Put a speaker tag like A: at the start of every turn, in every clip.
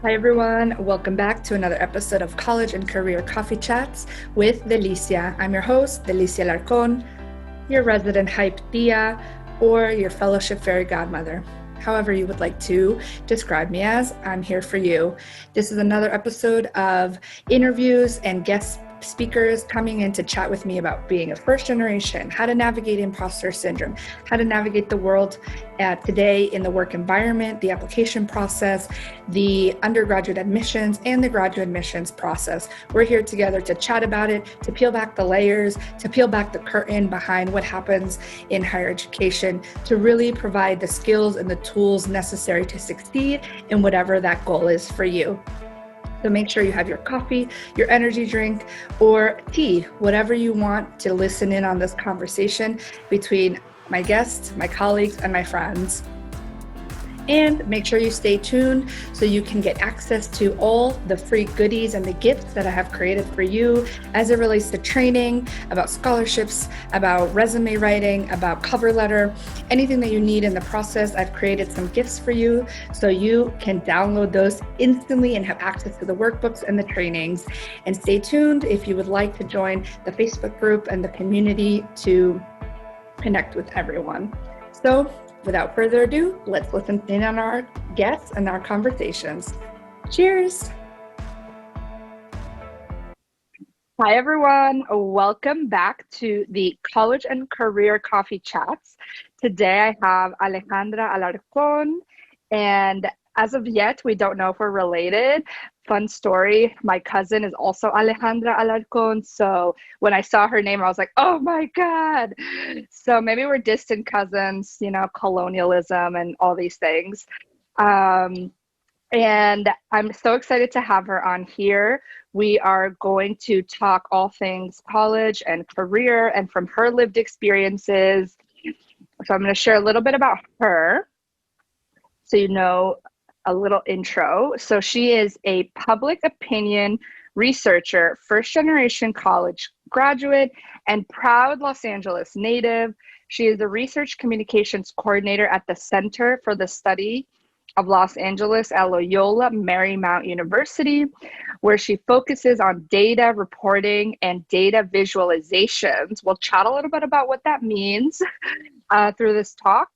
A: Hi everyone, welcome back to another episode of College and Career Coffee Chats with Delicia. I'm your host, Delicia Alarcon, your resident hype tia, or your fellowship fairy godmother. However you would like to describe me as, I'm here for you. This is another episode of interviews and guest speakers coming in to chat with me about being a first generation, how to navigate imposter syndrome, how to navigate the world today in the work environment, the application process, the undergraduate admissions, and the graduate admissions process. We're here together to chat about it, to peel back the layers, to peel back the curtain behind what happens in higher education, to really provide the skills and the tools necessary to succeed in whatever that goal is for you. So make sure you have your coffee, your energy drink, or tea, whatever you want to listen in on this conversation between my guests, my colleagues, and my friends. And make sure you stay tuned so you can get access to all the free goodies and the gifts that I have created for you as it relates to training, about scholarships, about resume writing, about cover letter, anything that you need in the process. I've created some gifts for you so you can download those instantly and have access to the workbooks and the trainings. And stay tuned if you would like to join the Facebook group and the community to connect with everyone. So, without further ado, let's listen in on our guests and our conversations. Cheers. Hi, everyone. Welcome back to the College and Career Coffee Chats. Today I have Alejandra Alarcon, and as of yet, we don't know if we're related. Fun story, my cousin is also Alejandra Alarcon, so when I saw her name, I was like, oh my God. So maybe we're distant cousins, colonialism and all these things. And I'm so excited to have her on here. We are going to talk all things college and career and from her lived experiences. So I'm going to share a little bit about her so you know a little intro. So she is a public opinion researcher, first generation college graduate, and proud Los Angeles native. She is the research communications coordinator at the Center for the Study of Los Angeles at Loyola Marymount University, where she focuses on data reporting and data visualizations. We'll chat a little bit about what that means through this talk.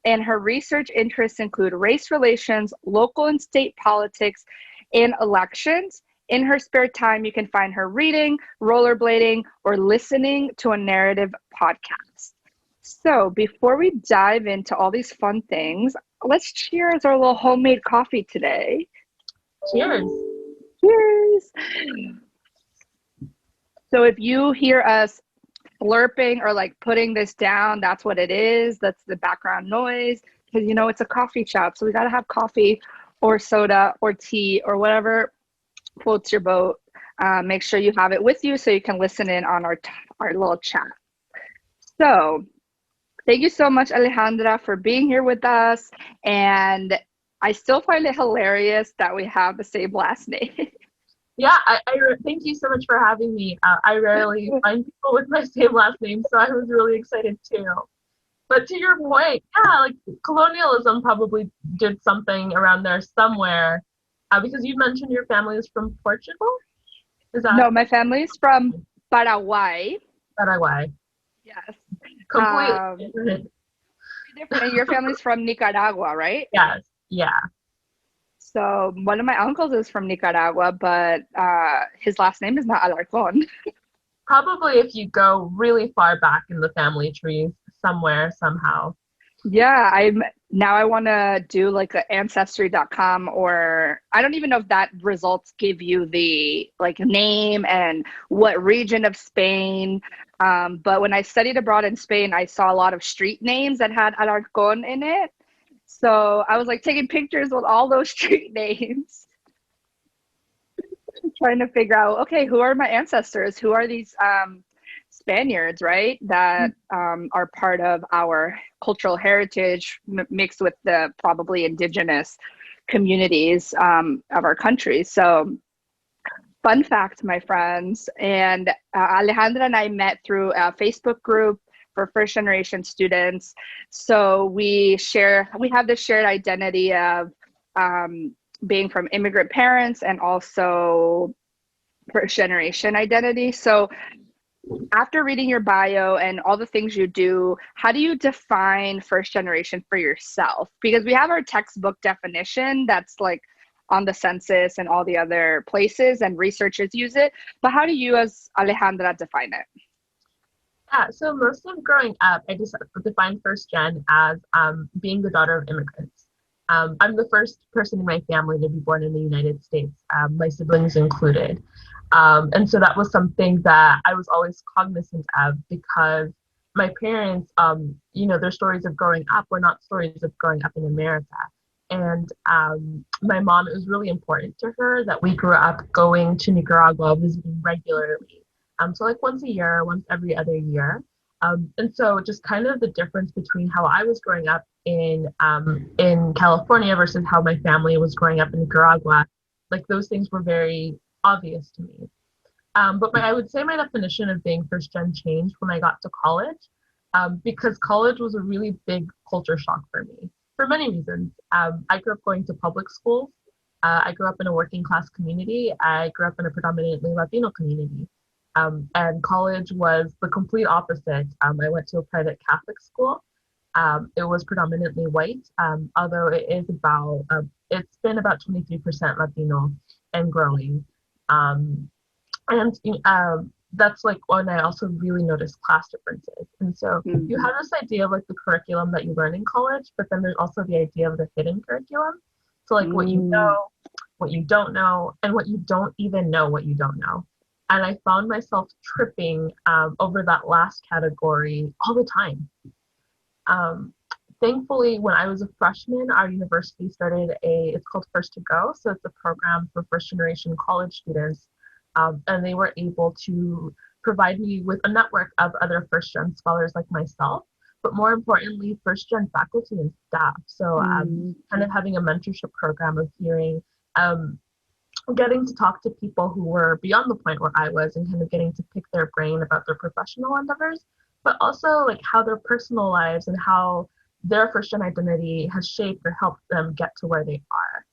A: And her research interests include race relations, local and state politics, and elections. In her spare time, you can find her reading, rollerblading, or listening to a narrative podcast. So before we dive into all these fun things, let's cheers our little homemade coffee today.
B: Cheers.
A: Cheers. So if you hear us slurping or like putting this down, that's what it is. That's the background noise, because it's a coffee shop, so we got to have coffee or soda or tea or whatever floats your boat. Make sure you have it with you so you can listen in on our little chat. So thank you so much, Alejandra, for being here with us. And I still find it hilarious that we have the same last name.
B: Yeah, I thank you so much for having me. I rarely find people with my same last name, so I was really excited too. But to your point, yeah, like colonialism probably did something around there somewhere, because you mentioned your family is from Portugal? Is that?
A: No, my family's from Paraguay.
B: Paraguay.
A: Yes.
B: Completely different.
A: And your family's from Nicaragua, right?
B: Yes, yeah.
A: So one of my uncles is from Nicaragua, but his last name is not Alarcon.
B: Probably if you go really far back in the family tree somewhere, somehow.
A: Yeah, I want to do like a ancestry.com, or I don't even know if that results give you the like name and what region of Spain. But when I studied abroad in Spain, I saw a lot of street names that had Alarcon in it. So I was like taking pictures with all those street names, trying to figure out, okay, who are my ancestors? Who are these Spaniards, right? That are part of our cultural heritage mixed with the probably indigenous communities of our country. So fun fact, my friends, and Alejandra and I met through a Facebook group for first generation students. So we have this shared identity of being from immigrant parents and also first generation identity. So after reading your bio and all the things you do, how do you define first generation for yourself? Because we have our textbook definition that's like on the census and all the other places, and researchers use it. But how do you, as Alejandra, define it?
B: Yeah, so most of growing up, I just defined first gen as being the daughter of immigrants. I'm the first person in my family to be born in the United States, my siblings included. And so that was something that I was always cognizant of, because my parents, their stories of growing up were not stories of growing up in America. And my mom, it was really important to her that we grew up going to Nicaragua, visiting regularly. So like once a year, once every other year. And so just kind of the difference between how I was growing up in California versus how my family was growing up in Nicaragua, like those things were very obvious to me. But I would say my definition of being first gen changed when I got to college, because college was a really big culture shock for me for many reasons. I grew up going to public schools. I grew up in a working class community. I grew up in a predominantly Latino community. And college was the complete opposite. I went to a private Catholic school. It was predominantly white, although it's been about 23% Latino and growing. And that's like when I also really noticed class differences. And so you have this idea of like the curriculum that you learn in college, but then there's also the idea of the hidden curriculum. So like what you know, what you don't know, and what you don't even know what you don't know. And I found myself tripping over that last category all the time. Thankfully, when I was a freshman, our university started it's called First to Go. So it's a program for first generation college students. And they were able to provide me with a network of other first gen scholars like myself, but more importantly, first gen faculty and staff. So kind of having a mentorship program of hearing, getting to talk to people who were beyond the point where I was, and kind of getting to pick their brain about their professional endeavors, but also like how their personal lives and how their first gen identity has shaped or helped them get to where they are.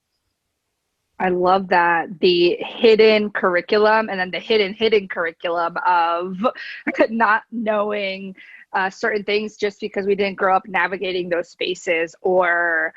A: I love that, the hidden curriculum, and then the hidden curriculum of not knowing certain things just because we didn't grow up navigating those spaces, or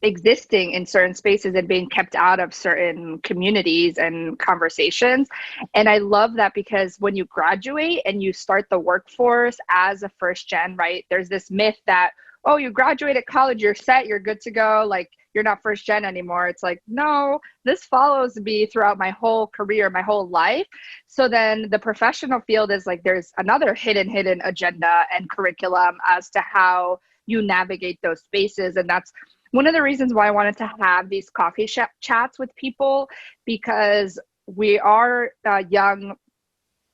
A: existing in certain spaces and being kept out of certain communities and conversations. And I love that, because when you graduate and you start the workforce as a first gen, right, there's this myth that, oh, you graduated college, you're set, you're good to go, like you're not first gen anymore. It's like, no, this follows me throughout my whole career, my whole life. So then the professional field is like, there's another hidden agenda and curriculum as to how you navigate those spaces. And that's one of the reasons why I wanted to have these coffee chats with people, because we are young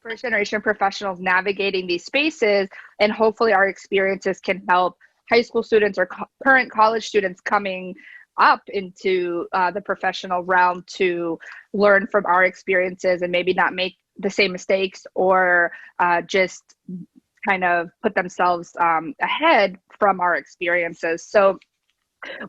A: first generation professionals navigating these spaces, and hopefully our experiences can help high school students or current college students coming up into the professional realm to learn from our experiences and maybe not make the same mistakes, or just kind of put themselves ahead from our experiences. So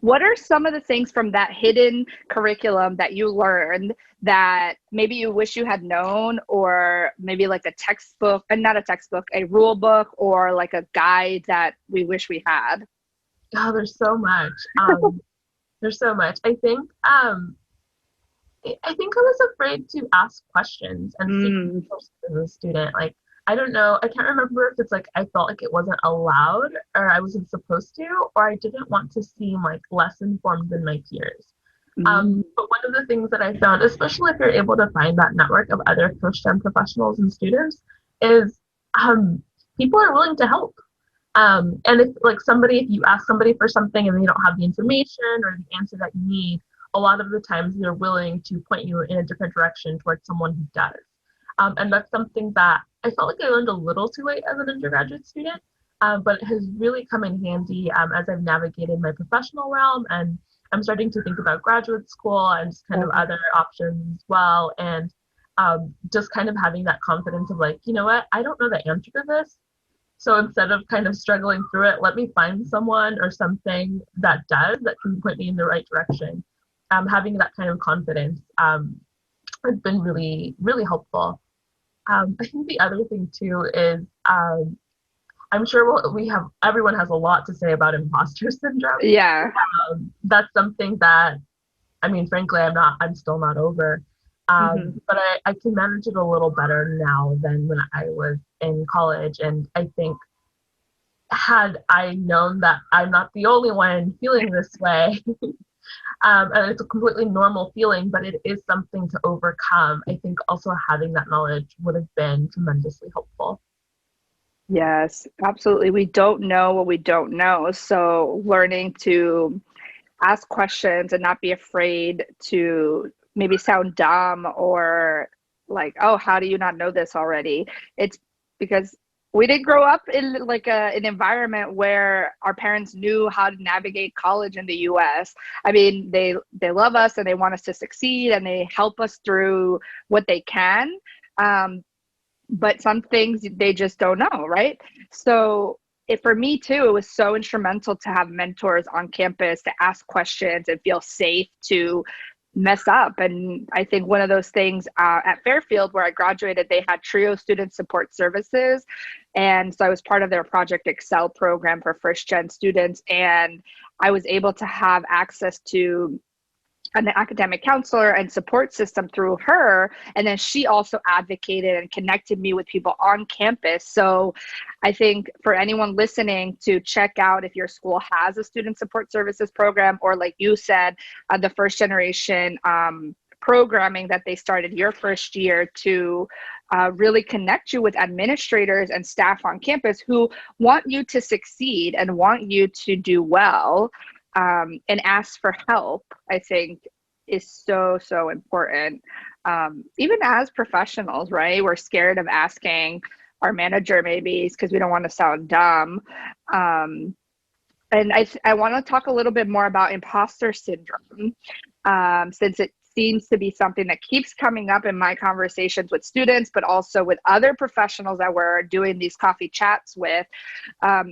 A: what are some of the things from that hidden curriculum that you learned that maybe you wish you had known, or maybe like a textbook, and not a textbook, a rule book, or like a guide that we wish we had?
B: Oh, there's so much. There's so much. I think I was afraid to ask questions and seek answers as a student. Like, I don't know, I can't remember if it's like I felt like it wasn't allowed or I wasn't supposed to, or I didn't want to seem like less informed than my peers. But one of the things that I found, especially if you're able to find that network of other first-gen professionals and students, is people are willing to help. And if you ask somebody for something and they don't have the information or the answer that you need, a lot of the times they're willing to point you in a different direction towards someone who does. And that's something that I felt like I learned a little too late as an undergraduate student, but it has really come in handy as I've navigated my professional realm, and I'm starting to think about graduate school and just kind of other options as well. And just kind of having that confidence of like, you know what, I don't know the answer to this. So instead of kind of struggling through it, let me find someone or something that can point me in the right direction. having that kind of confidence has been really, really helpful. I think the other thing too is I'm sure everyone has a lot to say about imposter syndrome.
A: Yeah.
B: That's something that, I mean, frankly, I'm still not over. But I can manage it a little better now than when I was in college. And I think had I known that I'm not the only one feeling this way, and it's a completely normal feeling, but it is something to overcome, I think also having that knowledge would have been tremendously helpful.
A: Yes, absolutely. We don't know what we don't know. So learning to ask questions and not be afraid to maybe sound dumb or like, oh, how do you not know this already? It's because we didn't grow up in like an environment where our parents knew how to navigate college in the US. I mean, they love us and they want us to succeed and they help us through what they can. But some things they just don't know, right? So for me too, it was so instrumental to have mentors on campus to ask questions and feel safe to mess up. And I think one of those things at Fairfield, where I graduated, they had TRIO student support services. And so I was part of their Project Excel program for first gen students. And I was able to have access to an academic counselor and support system through her. And then she also advocated and connected me with people on campus. So I think for anyone listening to check out if your school has a student support services program, or like you said, the first generation programming that they started your first year to really connect you with administrators and staff on campus who want you to succeed and want you to do well. And ask for help, I think is so, so important. Even as professionals, right? We're scared of asking our manager maybe because we don't want to sound dumb. And I want to talk a little bit more about imposter syndrome, since it seems to be something that keeps coming up in my conversations with students, but also with other professionals that we're doing these coffee chats with. How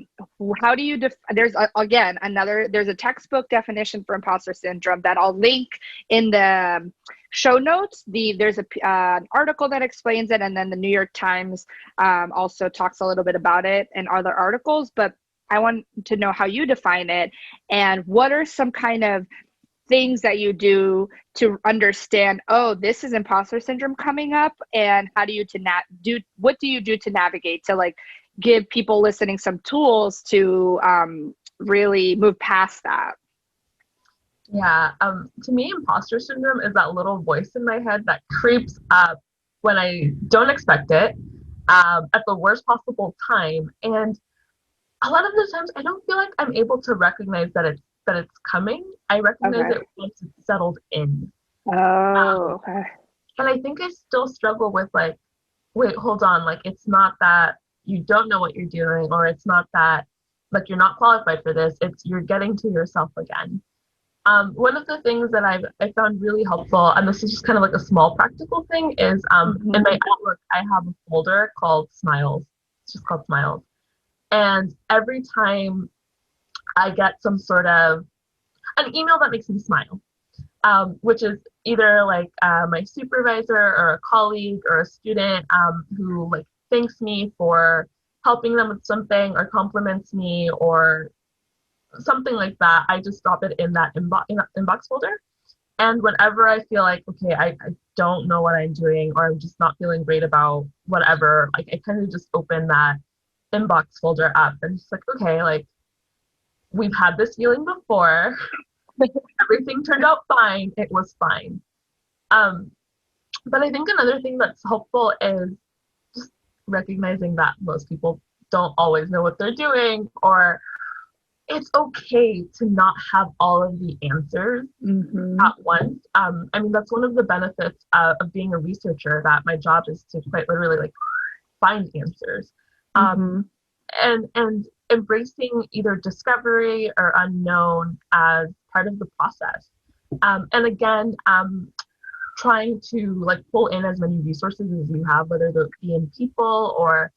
A: do you, there's a textbook definition for imposter syndrome that I'll link in the show notes. There's an article that explains it, and then the New York Times also talks a little bit about it and other articles, but I want to know how you define it and what are some kind of things that you do to understand, oh, this is imposter syndrome coming up, and how do you what do you do to navigate, to like give people listening some tools to really move past that?
B: Yeah, to me, imposter syndrome is that little voice in my head that creeps up when I don't expect it, at the worst possible time. And a lot of the times I don't feel like I'm able to recognize that it's coming. I recognize it once it's settled in.
A: Oh, okay.
B: And I think I still struggle with like, wait, hold on, like it's not that you don't know what you're doing, or it's not that like you're not qualified for this, it's you're getting to yourself again. One of the things that I found really helpful, and this is just kind of like a small practical thing, is in my Outlook I have a folder called Smiles. It's just called Smiles. And every time I get some sort of an email that makes me smile, which is either like my supervisor or a colleague or a student who like thanks me for helping them with something or compliments me or something like that, I just drop it in that inbox folder. And whenever I feel like, okay, I don't know what I'm doing, or I'm just not feeling great about whatever, like I kind of just open that inbox folder up and just like, okay, like we've had this feeling before. Everything turned out fine. It was fine. But I think another thing that's helpful is just recognizing that most people don't always know what they're doing, or it's okay to not have all of the answers at once. I mean, that's one of the benefits of being a researcher, that my job is to quite literally like find answers. And embracing either discovery or unknown as part of the process. And again, trying to like pull in as many resources as you have, whether they be in people or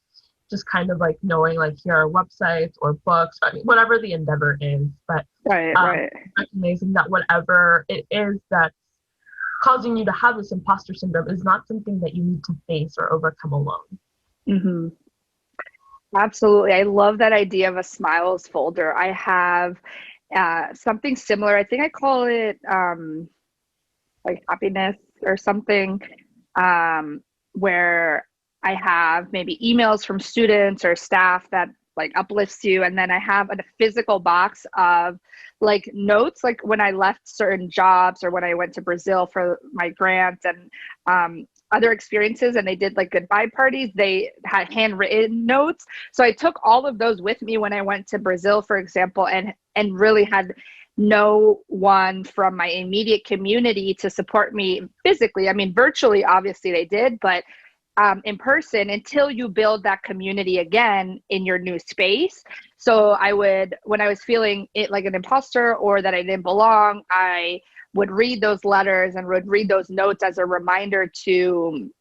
B: just kind of like knowing like here are websites or books, I mean, whatever the endeavor is, but
A: Right.
B: recognizing that whatever it is that's causing you to have this imposter syndrome is not something that you need to face or overcome alone.
A: Mm-hmm. Absolutely. I love that idea of a smiles folder. I have something similar. I think I call it like happiness or something, where I have maybe emails from students or staff that like uplifts you. And then I have a physical box of like notes, like when I left certain jobs or when I went to Brazil for my grant and other experiences and they did like goodbye parties, they had handwritten notes. So I took all of those with me when I went to Brazil, for example, and really had no one from my immediate community to support me physically. I mean, virtually, obviously they did, but in person until you build that community again in your new space. So I would, when I was feeling it like an imposter or that I didn't belong, I would read those letters and would read those notes as a reminder to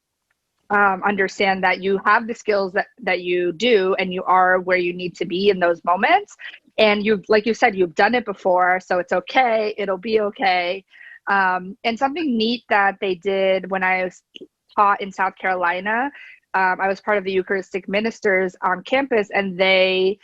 A: understand that you have the skills that you do and you are where you need to be in those moments. And you've, like you said, you've done it before, so it's okay. It'll be okay. And something neat that they did when I was taught in South Carolina, I was part of the Eucharistic ministers on campus, and they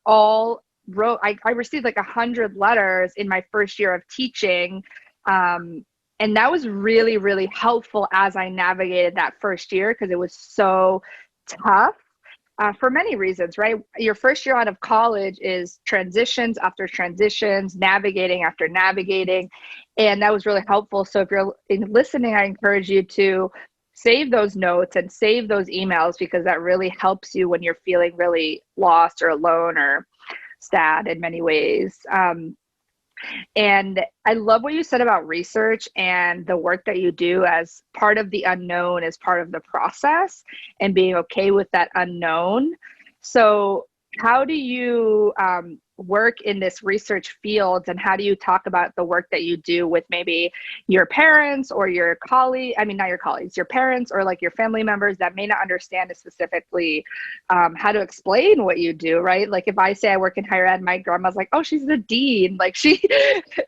A: all wrote, I received like 100 letters in my first year of teaching. And that was really, really helpful as I navigated that first year because it was so tough for many reasons, right? Your first year out of college is transitions after transitions, navigating after navigating. And that was really helpful. So if you're listening, I encourage you to save those notes and save those emails because that really helps you when you're feeling really lost or alone or sad in many ways. And I love what you said about research and the work that you do as part of the unknown, as part of the process, and being okay with that unknown. So how do you work in this research field, and how do you talk about the work that you do with maybe your parents or your colleague, I mean, not your colleagues, your parents or like your family members that may not understand specifically how to explain what you do, right? Like if I say I work in higher ed, my grandma's like, oh, she's the dean. Like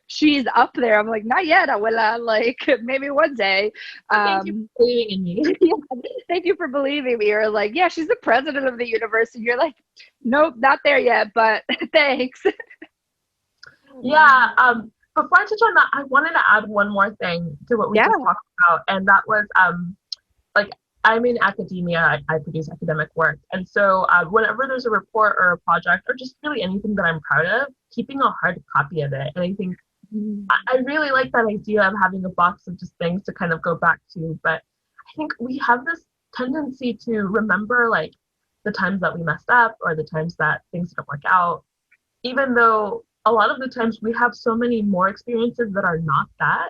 A: she's up there. I'm like, not yet, abuela, like maybe one day.
B: Thank you for believing in me.
A: Yeah, thank you for believing me. Or like, yeah, she's the president of the university. You're like, nope, not there yet, but thanks.
B: Yeah. Before I touch on that, I wanted to add one more thing to what we just talked about, and that was like I'm in academia. I produce academic work, and so whenever there's a report or a project or just really anything that I'm proud of, keeping a hard copy of it. And I think I really like that idea of having a box of just things to kind of go back to. But I think we have this tendency to remember like the times that we messed up or the times that things didn't work out, even though a lot of the times we have so many more experiences that are not that.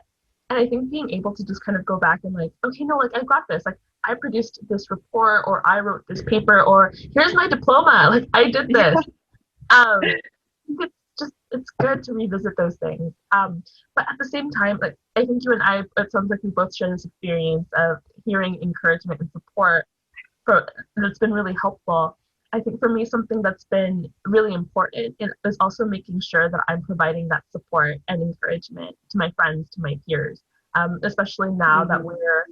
B: And I think being able to just kind of go back and like, okay, no, like I've got this. Like I produced this report or I wrote this paper or here's my diploma. Like I did this. It's good to revisit those things. But at the same time, like I think you and I, it sounds like we both share this experience of hearing encouragement and support that's been really helpful. I think for me, something that's been really important is also making sure that I'm providing that support and encouragement to my friends, to my peers, especially now that we're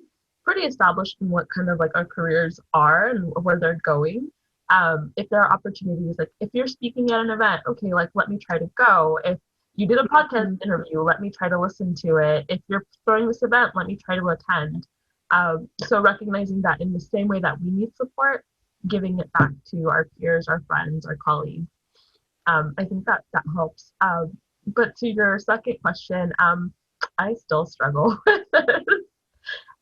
B: pretty established in what kind of like our careers are and where they're going. If there are opportunities, like if you're speaking at an event, okay, like let me try to go. If you did a podcast interview, let me try to listen to it. If you're throwing this event, let me try to attend. So recognizing that in the same way that we need support, giving it back to our peers, our friends, our colleagues. I think that helps. But to your second question, I still struggle with this.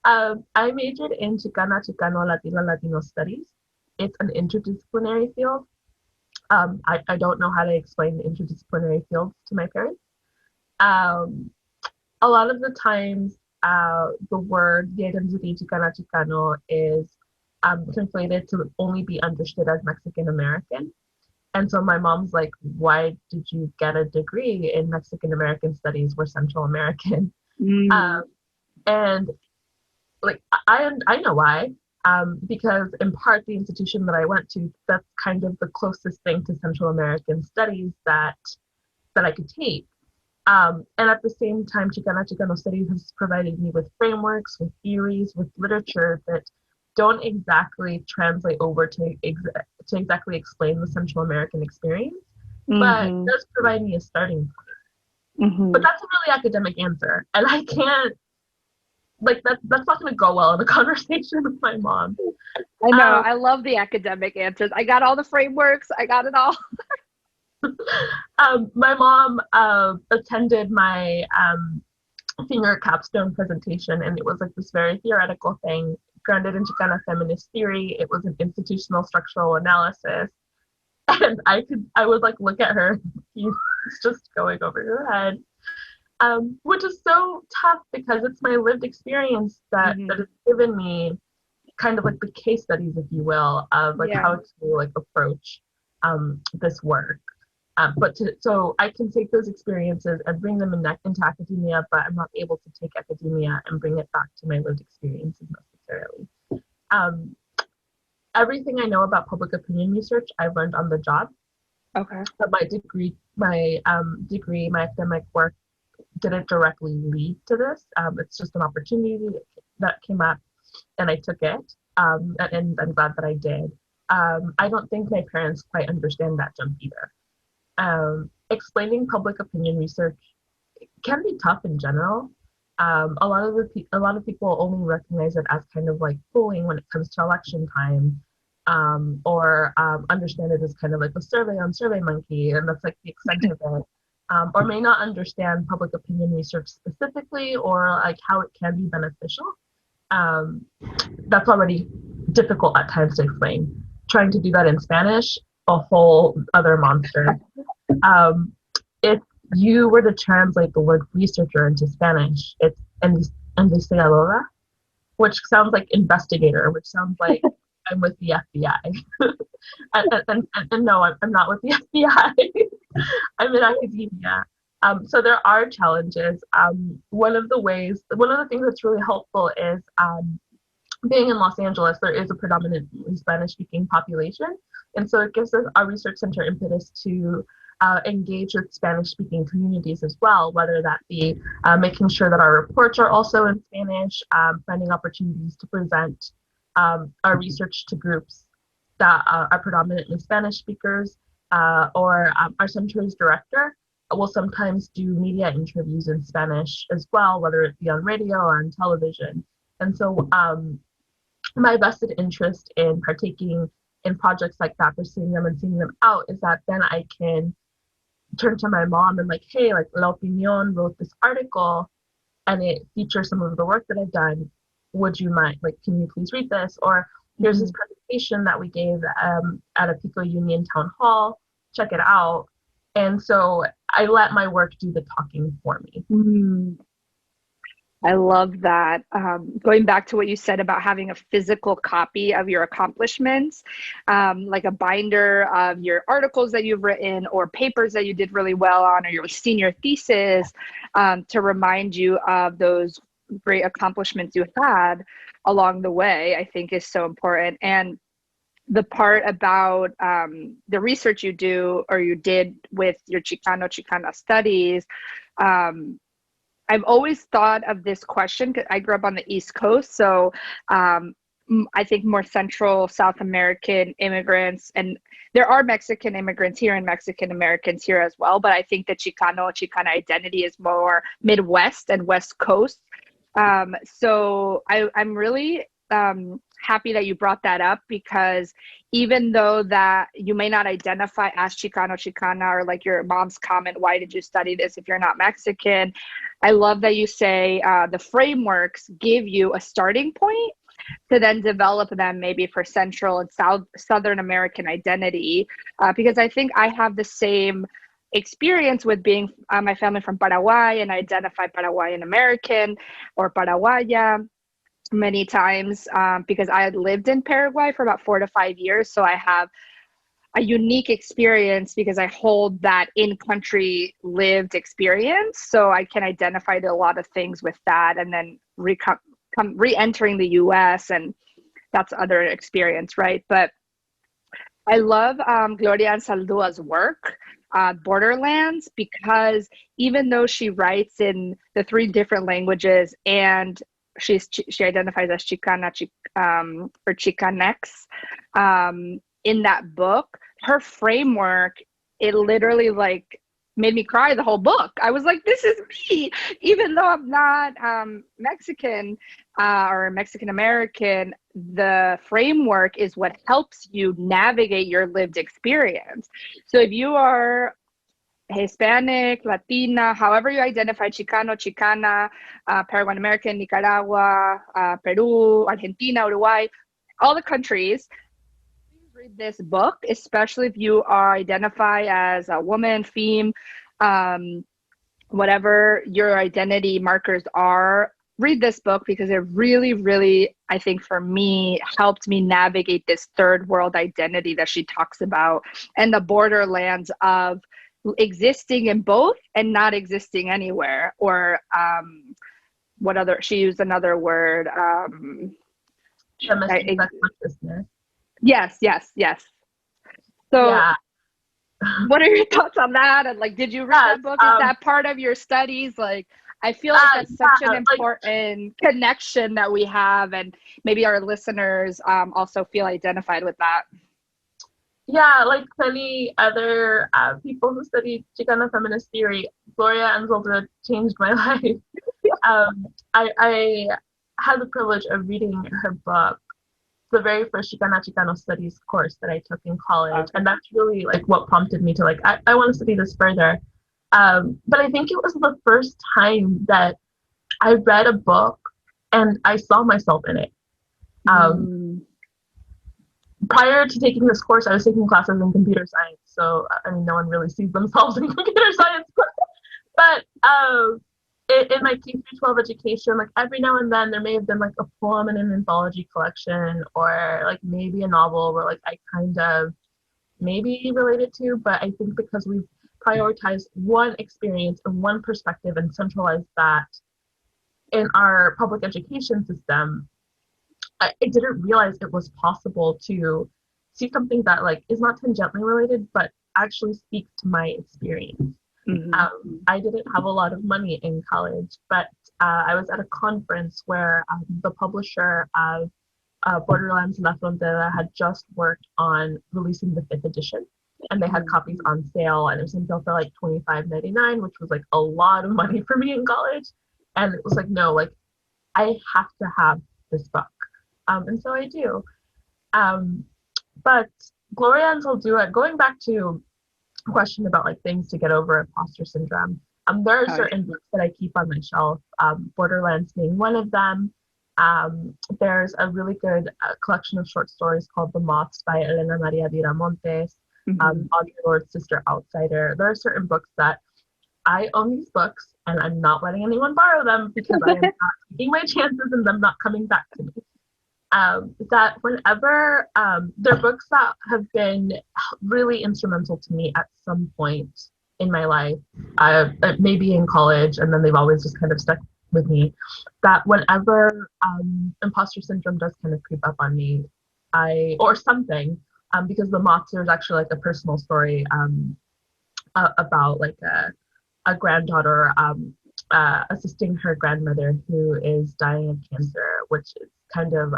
B: I majored in Chicana, Chicano, Latina, Latino studies. It's an interdisciplinary field. I don't know how to explain the interdisciplinary fields to my parents. A lot of the times, the word, the identity Chicana, Chicano is conflated to only be understood as Mexican American. And so my mom's like, why did you get a degree in Mexican American studies? We're Central American. And like, I know why. because in part the institution that I went to, that's kind of the closest thing to Central American studies that I could take. And at the same time, Chicano Studies has provided me with frameworks, with theories, with literature that don't exactly translate over to exactly explain the Central American experience, but does provide me a starting point. But that's a really academic answer, and I can't, like, that's not going to go well in a conversation with my mom.
A: I know. I love the academic answers. I got all the frameworks. I got it all.
B: My mom attended my senior capstone presentation, and it was like this very theoretical thing grounded in Chicana feminist theory. It was an institutional structural analysis, and I would like look at her, he's just going over your head, which is so tough because it's my lived experience that has given me kind of like the case studies, if you will, of like how to like approach this work. So I can take those experiences and bring them into academia, but I'm not able to take academia and bring it back to my lived experiences necessarily. Everything I know about public opinion research, I've learned on the job.
A: Okay.
B: But my academic work didn't directly lead to this. It's just an opportunity that came up, and I took it. And I'm glad that I did. I don't think my parents quite understand that jump either. Explaining public opinion research can be tough in general. A lot of people only recognize it as kind of like polling when it comes to election time, or understand it as kind of like a survey on SurveyMonkey, and that's like the extent of it. Or may not understand public opinion research specifically, or like how it can be beneficial. That's already difficult at times to explain. Trying to do that in Spanish, a whole other monster. If you were to translate the word researcher into Spanish, it's investigadora, which sounds like investigator, which sounds like I'm with the FBI. and no, I'm not with the FBI. I'm in academia. So there are challenges. One of the things that's really helpful is being in Los Angeles, there is a predominantly Spanish-speaking population. And so it gives us our research center impetus to engage with Spanish-speaking communities as well, whether that be making sure that our reports are also in Spanish, finding opportunities to present our research to groups that are predominantly Spanish speakers, or our center's director will sometimes do media interviews in Spanish as well, whether it be on radio or on television. And so my vested interest in partaking in projects like that, pursuing them and seeing them out, is that then I can turn to my mom and like, hey, like La Opinión wrote this article and it features some of the work that I've done. Would you mind, like, can you please read this? Or here's this presentation that we gave at a Pico Union town hall, check it out. And so I let my work do the talking for me.
A: I love that. Going back to what you said about having a physical copy of your accomplishments, like a binder of your articles that you've written or papers that you did really well on, or your senior thesis, to remind you of those great accomplishments you had along the way, I think is so important. And the part about the research you do or you did with your Chicana studies, I've always thought of this question because I grew up on the East Coast. So I think more Central South American immigrants, and there are Mexican immigrants here and Mexican Americans here as well. But I think the Chicana identity is more Midwest and West Coast. So I'm really happy that you brought that up, because even though that you may not identify as Chicana, or like your mom's comment, why did you study this if you're not Mexican? I love that you say the frameworks give you a starting point to then develop them maybe for Central and Southern American identity, because I think I have the same experience with being my family from Paraguay, and I identify Paraguayan American or Paraguaya many times because I had lived in Paraguay for about 4 to 5 years. So I have a unique experience because I hold that in-country lived experience. So I can identify to a lot of things with that, and then re-entering the US and that's other experience, right? But I love Gloria Anzaldua's work, Borderlands, because even though she writes in the 3 different languages and she identifies as Chicana or Chicanx, in that book, her framework, it literally like made me cry the whole book. I was like, this is me, even though I'm not Mexican or Mexican American. The framework is what helps you navigate your lived experience. So if you are Hispanic, Latina, however you identify, Chicano, Chicana, Paraguayan American, Nicaragua, Peru, Argentina, Uruguay, all the countries, please read this book, especially if you are identify as a woman, femme, whatever your identity markers are. Read this book because it really, really, I think for me, helped me navigate this third world identity that she talks about and the borderlands of existing in both and not existing anywhere. Or she used another word. Yes. So yeah. What are your thoughts on that? And like, did you read that book? Is that part of your studies? Like, I feel like that's such an important connection that we have, and maybe our listeners also feel identified with that.
B: Yeah, like many other people who study Chicana feminist theory, Gloria Anzaldúa changed my life. I had the privilege of reading her book, the very first Chicano studies course that I took in college. Okay. And that's really like what prompted me to like, I want to study this further. But I think it was the first time that I read a book and I saw myself in it. Prior to taking this course, I was taking classes in computer science. So, I mean, no one really sees themselves in computer science. But in my K-12 education, like every now and then there may have been like a poem in an anthology collection or like maybe a novel where like I kind of maybe related to, but I think because we've prioritized one experience and one perspective and centralized that in our public education system, I didn't realize it was possible to see something that like is not tangentially related, but actually speaks to my experience. Mm-hmm. I didn't have a lot of money in college, but I was at a conference where the publisher of Borderlands La Frontera had just worked on releasing the 5th edition, and they had copies on sale, and it was on sale for like $25.99, which was like a lot of money for me in college. And it was like, no, like I have to have this book. And so I do. But Gloria Anzaldúa, going back to a question about like things to get over imposter syndrome, there are certain books that I keep on my shelf, Borderlands being one of them. There's a really good collection of short stories called The Moths by Elena Diramontes, Audre Lorde's Sister Outsider. There are certain books that I own these books and I'm not letting anyone borrow them because I am not taking my chances and them not coming back to me. That whenever they're books that have been really instrumental to me at some point in my life, maybe in college, and then they've always just kind of stuck with me, that whenever imposter syndrome does kind of creep up on me, or something, because The Moths is actually like a personal story about like a granddaughter assisting her grandmother who is dying of cancer, which is kind of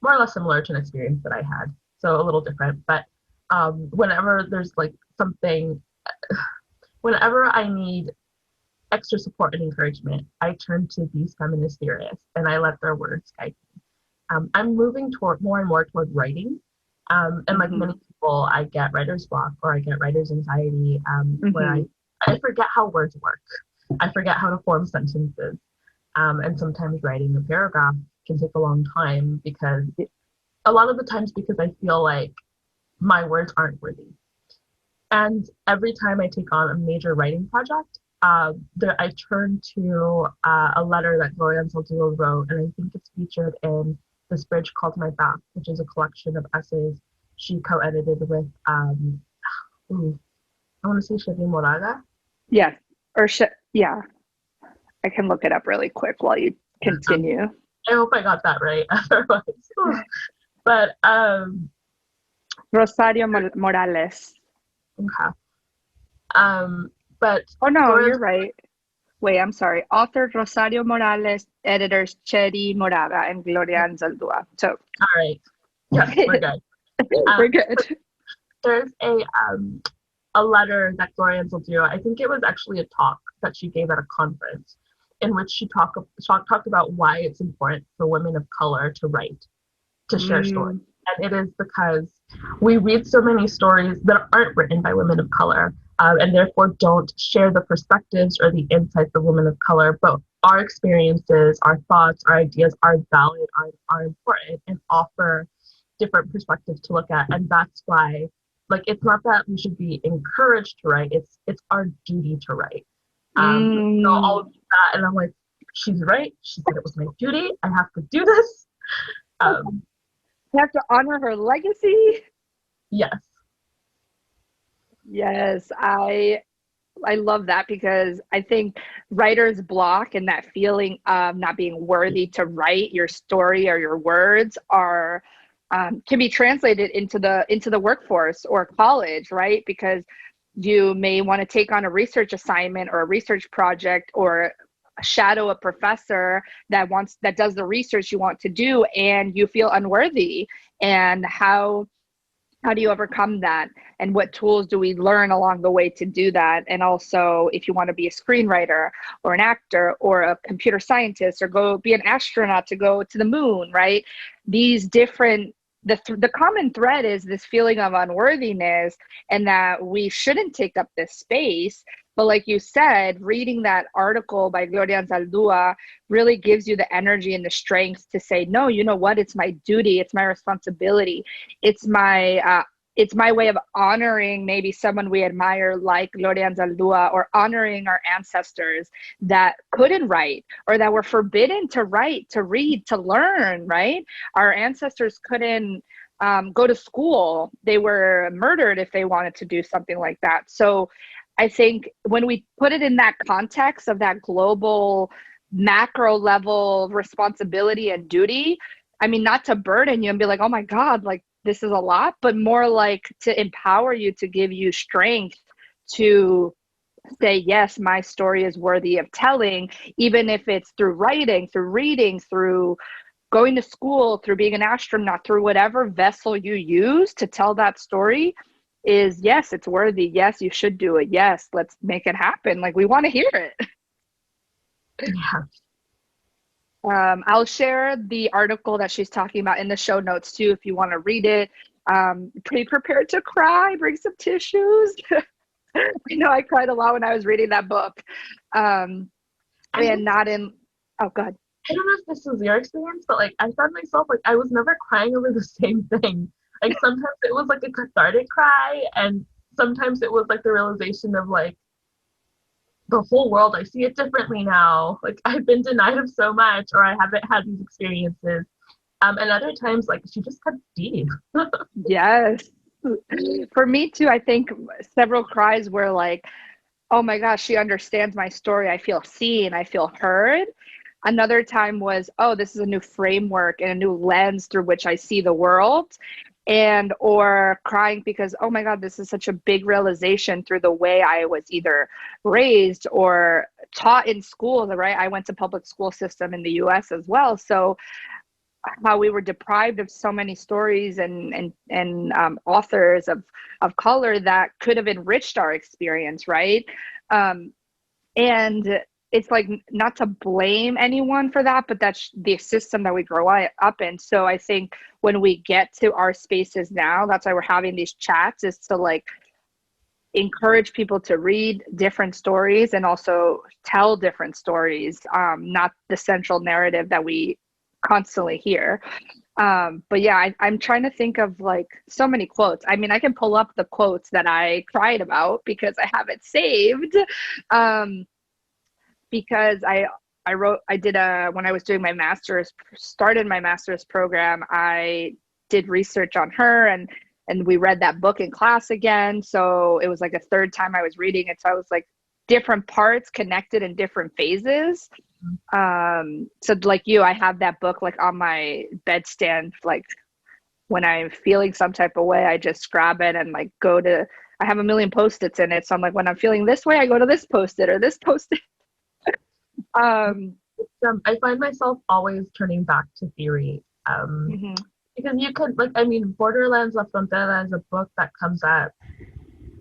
B: more or less similar to an experience that I had, so a little different. But whenever there's like something, whenever I need extra support and encouragement, I turn to these feminist theorists and I let their words guide me. I'm moving toward more and more toward writing, and like many people, I get writer's block or I get writer's anxiety, where I forget how words work. I forget how to form sentences. And sometimes writing a paragraph can take a long time because a lot of the times because I feel like my words aren't worthy. And every time I take on a major writing project, I turn to a letter that Gloria Anzaldúa wrote, and I think it's featured in This Bridge Called My Back, which is a collection of essays she co-edited with, I want to say Chevy Moraga.
A: Yes, yeah. I can look it up really quick while you continue.
B: I hope I got that right. Otherwise, But
A: Rosario Morales.
B: okay. But
A: Oh no,
B: Gloria,
A: you're right. Wait, I'm sorry. Author Rosario Morales, editors Chedi Moraga and Gloria Anzaldúa. So
B: all right. Yes, we're good.
A: we're good.
B: There's a letter that Gloria Anzaldúa, I think it was actually a talk that she gave at a conference, in which she talked about why it's important for women of color to write, to share stories. And it is because we read so many stories that aren't written by women of color, and therefore don't share the perspectives or the insights of women of color, but our experiences, our thoughts, our ideas are valid, are important, and offer different perspectives to look at. And that's why, like, it's not that we should be encouraged to write, it's our duty to write. So all of that, and I'm like, she's right. She said it was my duty. I have to do this.
A: You have to honor her legacy.
B: Yes.
A: Yes, I love that, because I think writer's block and that feeling of not being worthy to write your story or your words are can be translated into the workforce or college, right? Because you may want to take on a research assignment or a research project, or shadow a professor that does the research you want to do, and you feel unworthy. And how do you overcome that, and what tools do we learn along the way to do that? And also, if you want to be a screenwriter or an actor or a computer scientist, or go be an astronaut to go to the moon, right? These different, the common thread is this feeling of unworthiness, and that we shouldn't take up this space. But like you said, reading that article by Gloria Anzaldúa really gives you the energy and the strength to say, no, you know what? It's my duty. It's my responsibility. It's my way of honoring maybe someone we admire like Gloria Anzaldúa, or honoring our ancestors that couldn't write, or that were forbidden to write, to read, to learn, right? Our ancestors couldn't go to school. They were murdered if they wanted to do something like that. So I think when we put it in that context of that global macro level responsibility and duty, I mean, not to burden you and be like, oh my God, like this is a lot, but more like to empower you, to give you strength to say, yes, my story is worthy of telling, even if it's through writing, through reading, through going to school, through being an astronaut, through whatever vessel you use to tell that story. Is yes, it's worthy. Yes, you should do it. Yes, let's make it happen. Like, we want to hear it.
B: Yeah.
A: I'll share the article that she's talking about in the show notes too, if you want to read it. Pretty prepared to cry, bring some tissues. I know I cried a lot when I was reading that book. And not in, oh God.
B: I don't know if this was your experience, but like I found myself, like, I was never crying over the same thing. Like sometimes it was like a cathartic cry, and sometimes it was like the realization of like the whole world, I see it differently now. Like I've been denied of so much, or I haven't had these experiences. And other times, like, she just got deep.
A: Yes. For me too, I think several cries were like, oh my gosh, she understands my story. I feel seen. I feel heard. Another time was, oh, this is a new framework and a new lens through which I see the world. And or crying because, oh my God, this is such a big realization through the way I was either raised or taught in school, right? I went to public school system in the US as well. So how we were deprived of so many stories and authors of color that could have enriched our experience, right? And it's like, not to blame anyone for that, but that's the system that we grow up in. So I think when we get to our spaces now, that's why we're having these chats, is to like encourage people to read different stories and also tell different stories, not the central narrative that we constantly hear. But yeah, I'm trying to think of like so mmany quotes. I mean, I can pull up the quotes that I cried about because I have it saved. Because when I was doing my started my master's program, I did research on her, and we read that book in class again. So it was like a third time I was reading it. So I was like, different parts connected in different phases. So like you, I have that book like on my bedstand, like when I'm feeling some type of way, I just grab it and like I have a million post-its in it. So I'm like, when I'm feeling this way, I go to this post-it or this post-it.
B: I find myself always turning back to theory.
A: Mhm.
B: Because you could, like, I mean, Borderlands La Frontera is a book that comes up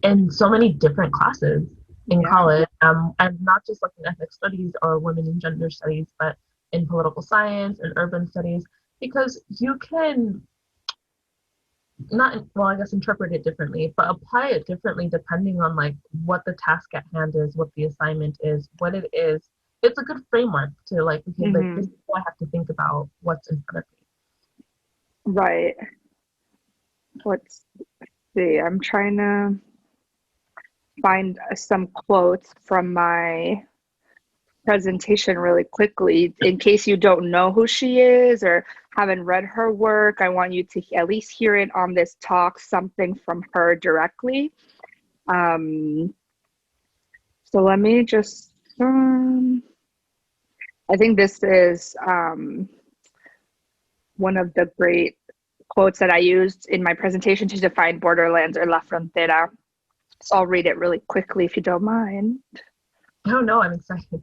B: in so many different classes in
A: Yeah.
B: college. And not just like in ethnic studies or women and gender studies, but in political science and urban studies, because you can not, well, I guess interpret it differently, but apply it differently depending on like what the task at hand is, what the assignment is, what it is. It's a good framework to like, okay, like this
A: Hmm.
B: is what I have to think about what's in front of me.
A: Right. Let's see. I'm trying to find some quotes from my presentation really quickly in case you don't know who she is or haven't read her work. I want you to at least hear it on this talk, something from her directly. Um, so let me just, I think this is one of the great quotes that I used in my presentation to define borderlands or La Frontera. So I'll read it really quickly if you don't mind.
B: Oh no, I'm excited.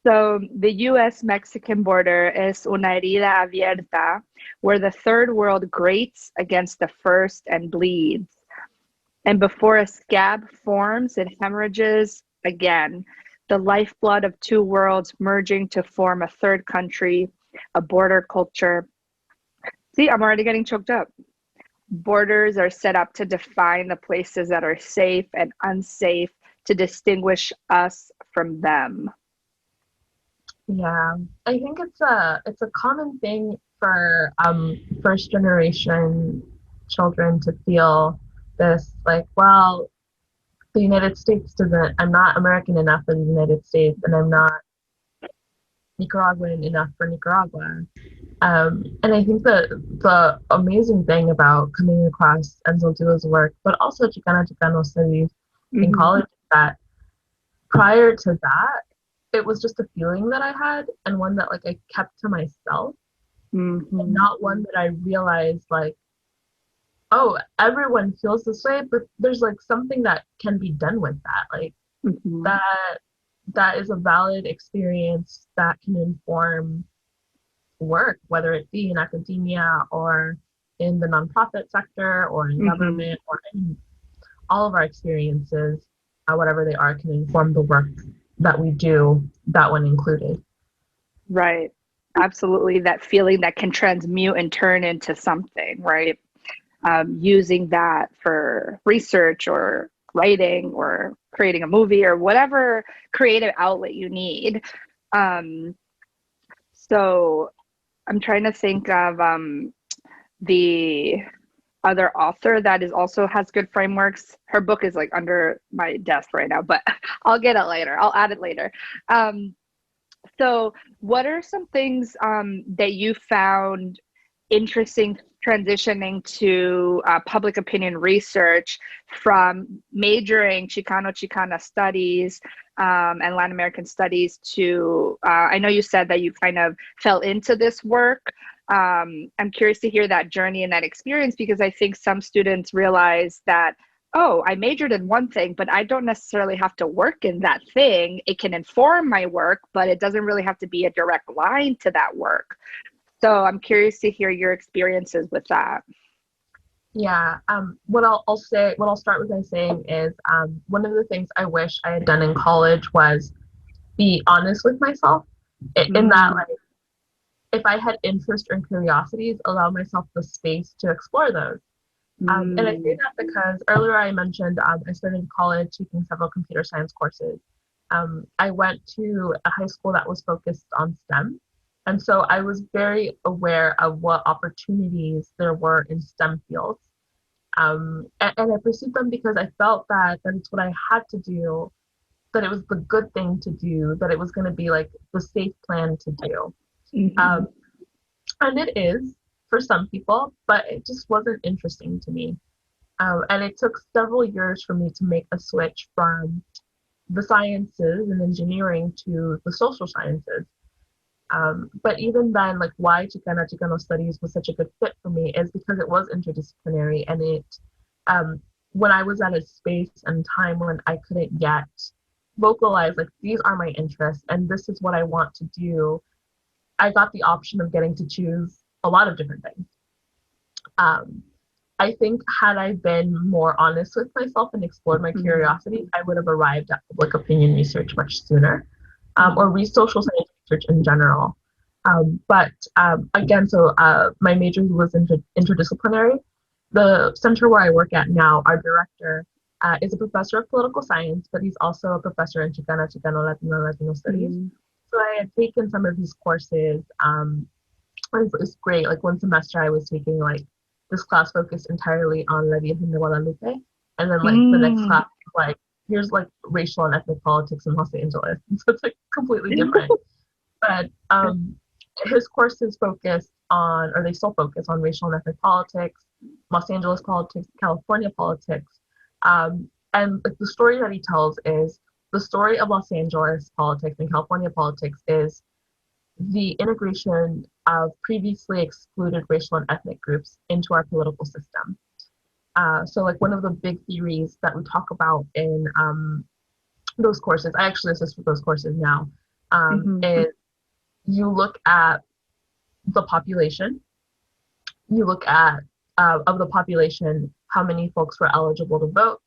A: So the US-Mexican border is una herida abierta, where the third world grates against the first and bleeds. And before a scab forms, it hemorrhages again, the lifeblood of two worlds merging to form a third country, a border culture. See, I'm already getting choked up. Borders are set up to define the places that are safe and unsafe, to distinguish us from them.
B: Yeah, I think it's a common thing for first generation children to feel this like, well, the United States doesn't, I'm not American enough for the United States, and I'm not Nicaraguan enough for Nicaragua. And I think that the amazing thing about coming across Enzo Dua's work, but also Chicana Chicano studies in
A: Mm-hmm.
B: college, is that prior to that, it was just a feeling that I had and one that like I kept to myself, and
A: Mm-hmm.
B: not one that I realized like, oh, everyone feels this way, but there's like something that can be done with that. Like
A: Mm-hmm.
B: that that is a valid experience that can inform work, whether it be in academia or in the nonprofit sector or in
A: Mm-hmm.
B: government or in all of our experiences, whatever they are, can inform the work that we do, that one included.
A: Right. Absolutely. That feeling that can transmute and turn into something, right? Using that for research or writing or creating a movie or whatever creative outlet you need. Um, so I'm trying to think of the other author that is also has good frameworks. Her book is like under my desk right now, but I'll get it later. I'll add it later. Um, So, what are some things that you found interesting transitioning to public opinion research from majoring Chicana studies and Latin American studies to, I know you said that you kind of fell into this work. I'm curious to hear that journey and that experience because I think some students realize that oh, I majored in one thing, but I don't necessarily have to work in that thing. It can inform my work, but it doesn't really have to be a direct line to that work. So I'm curious to hear your experiences with that.
B: Yeah. What I'll start with by saying is, one of the things I wish I had done in college was be honest with myself. In that,
A: Mm,
B: like, if I had interest or curiosities, allow myself the space to explore those. And I say
A: mm,
B: that because earlier I mentioned I started college taking several computer science courses. I went to a high school that was focused on STEM. And so I was very aware of what opportunities there were in STEM fields. And I pursued them because I felt that it's what I had to do, that it was the good thing to do, that it was going to be like the safe plan to do.
A: mm-hmm,
B: Um, and it is for some people, but it just wasn't interesting to me. And it took several years for me to make a switch from the sciences and engineering to the social sciences. But even then, like why Chicano studies was such a good fit for me is because it was interdisciplinary, and um, when I was at a space and time when I couldn't yet vocalize, like these are my interests and this is what I want to do, I got the option of getting to choose a lot of different things. Um, I think had I been more honest with myself and explored my curiosity, I would have arrived at public opinion research much sooner, or social science research in general. But again, so my major was interdisciplinary. The center where I work at now, our director is a professor of political science, but he's also a professor in Latino studies. So I had taken some of these courses. It was great. Like one semester I was taking like this class focused entirely on La Virgen de Guadalupe. And then like the next class, like here's like racial and ethnic politics in Los Angeles. And so it's like completely different. But his courses focused on, or they still focus on racial and ethnic politics, Los Angeles politics, California politics. And like the story that he tells is the story of Los Angeles politics and California politics is the integration of previously excluded racial and ethnic groups into our political system. So like one of the big theories that we talk about in those courses, I actually assist with those courses now, is you look at the population, you look at of the population, how many folks were eligible to vote,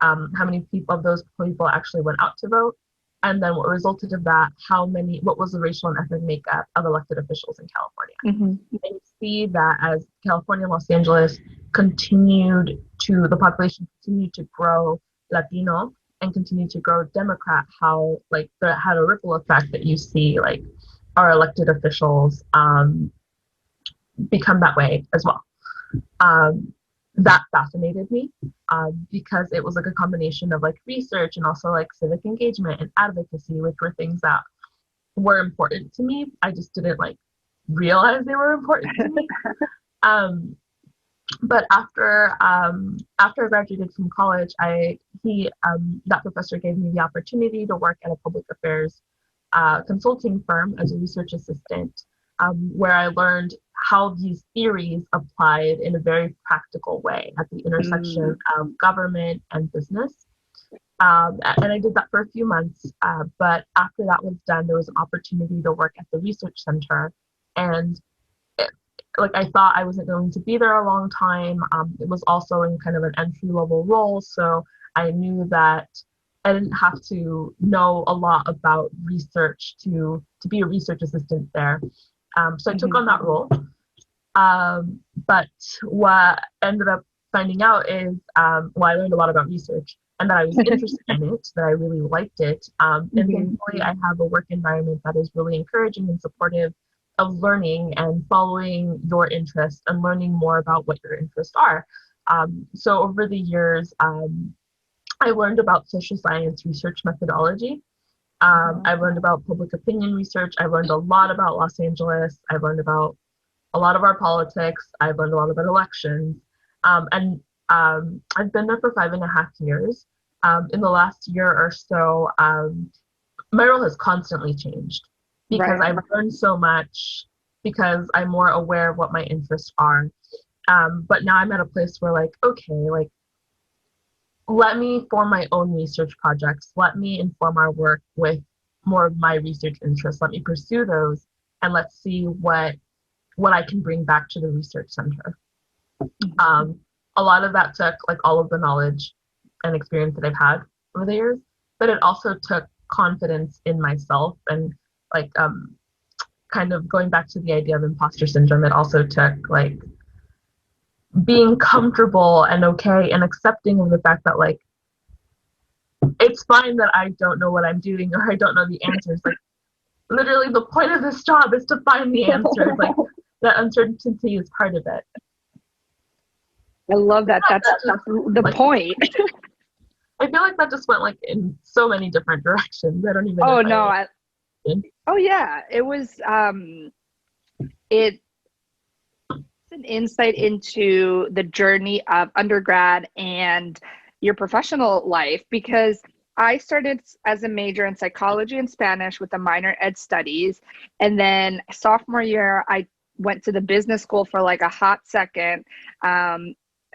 B: how many people of those people actually went out to vote, and then what resulted of that, what was the racial and ethnic makeup of elected officials in California. And you see that as California, Los Angeles the population continued to grow Latino and continued to grow Democrat, how like that had a ripple effect that you see like our elected officials become that way as well. That fascinated me because it was like a combination of like research and also like civic engagement and advocacy, which were things that were important to me. I just didn't like realize they were important to me. But after I graduated from college, that professor gave me the opportunity to work at a public affairs consulting firm as a research assistant, where I learned how these theories applied in a very practical way at the intersection of government and business. And I did that for a few months, but after that was done, there was an opportunity to work at the research center. And I thought I wasn't going to be there a long time. It was also in kind of an entry-level role, so I knew that I didn't have to know a lot about research to be a research assistant there. So I took on that role. But what ended up finding out is, I learned a lot about research and that I was interested in it, that I really liked it. And thankfully, I have a work environment that is really encouraging and supportive of learning and following your interests and learning more about what your interests are. So over the years, I learned about social science research methodology. I've learned about public opinion research. I learned a lot about Los Angeles. I've learned about a lot of our politics. I've learned a lot about elections. And I've been there for 5.5 years. In the last year or so, my role has constantly changed because I've learned so much, because I'm more aware of what my interests are. But now I'm at a place where okay, let me form my own research projects. Let me inform our work with more of my research interests. Let me pursue those, and let's see what I can bring back to the research center. A lot of that took all of the knowledge and experience that I've had over the years, but it also took confidence in myself and kind of going back to the idea of imposter syndrome. It also took being comfortable and okay and accepting of the fact that it's fine that I don't know what I'm doing or I don't know the answers. Literally the point of this job is to find the answers. That uncertainty is part of it.
A: I love that. That's the point.
B: I feel like that just went in so many different directions. I don't even know.
A: Oh no. Oh yeah. It was it's an insight into the journey of undergrad and your professional life, because I started as a major in psychology and Spanish with a minor ed studies. And then sophomore year, I went to the business school for like a hot second.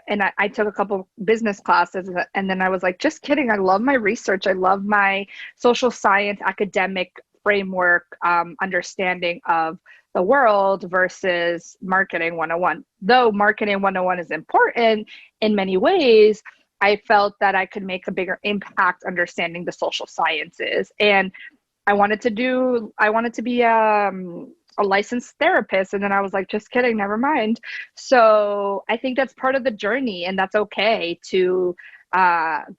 A: And I took a couple business classes. And then I was like, just kidding. I love my research. I love my social science academic framework, understanding of the world versus marketing 101. Though marketing 101 is important in many ways, I felt that I could make a bigger impact understanding the social sciences. And I wanted to be a licensed therapist. And then I was like, just kidding, never mind. So I think that's part of the journey, and that's okay to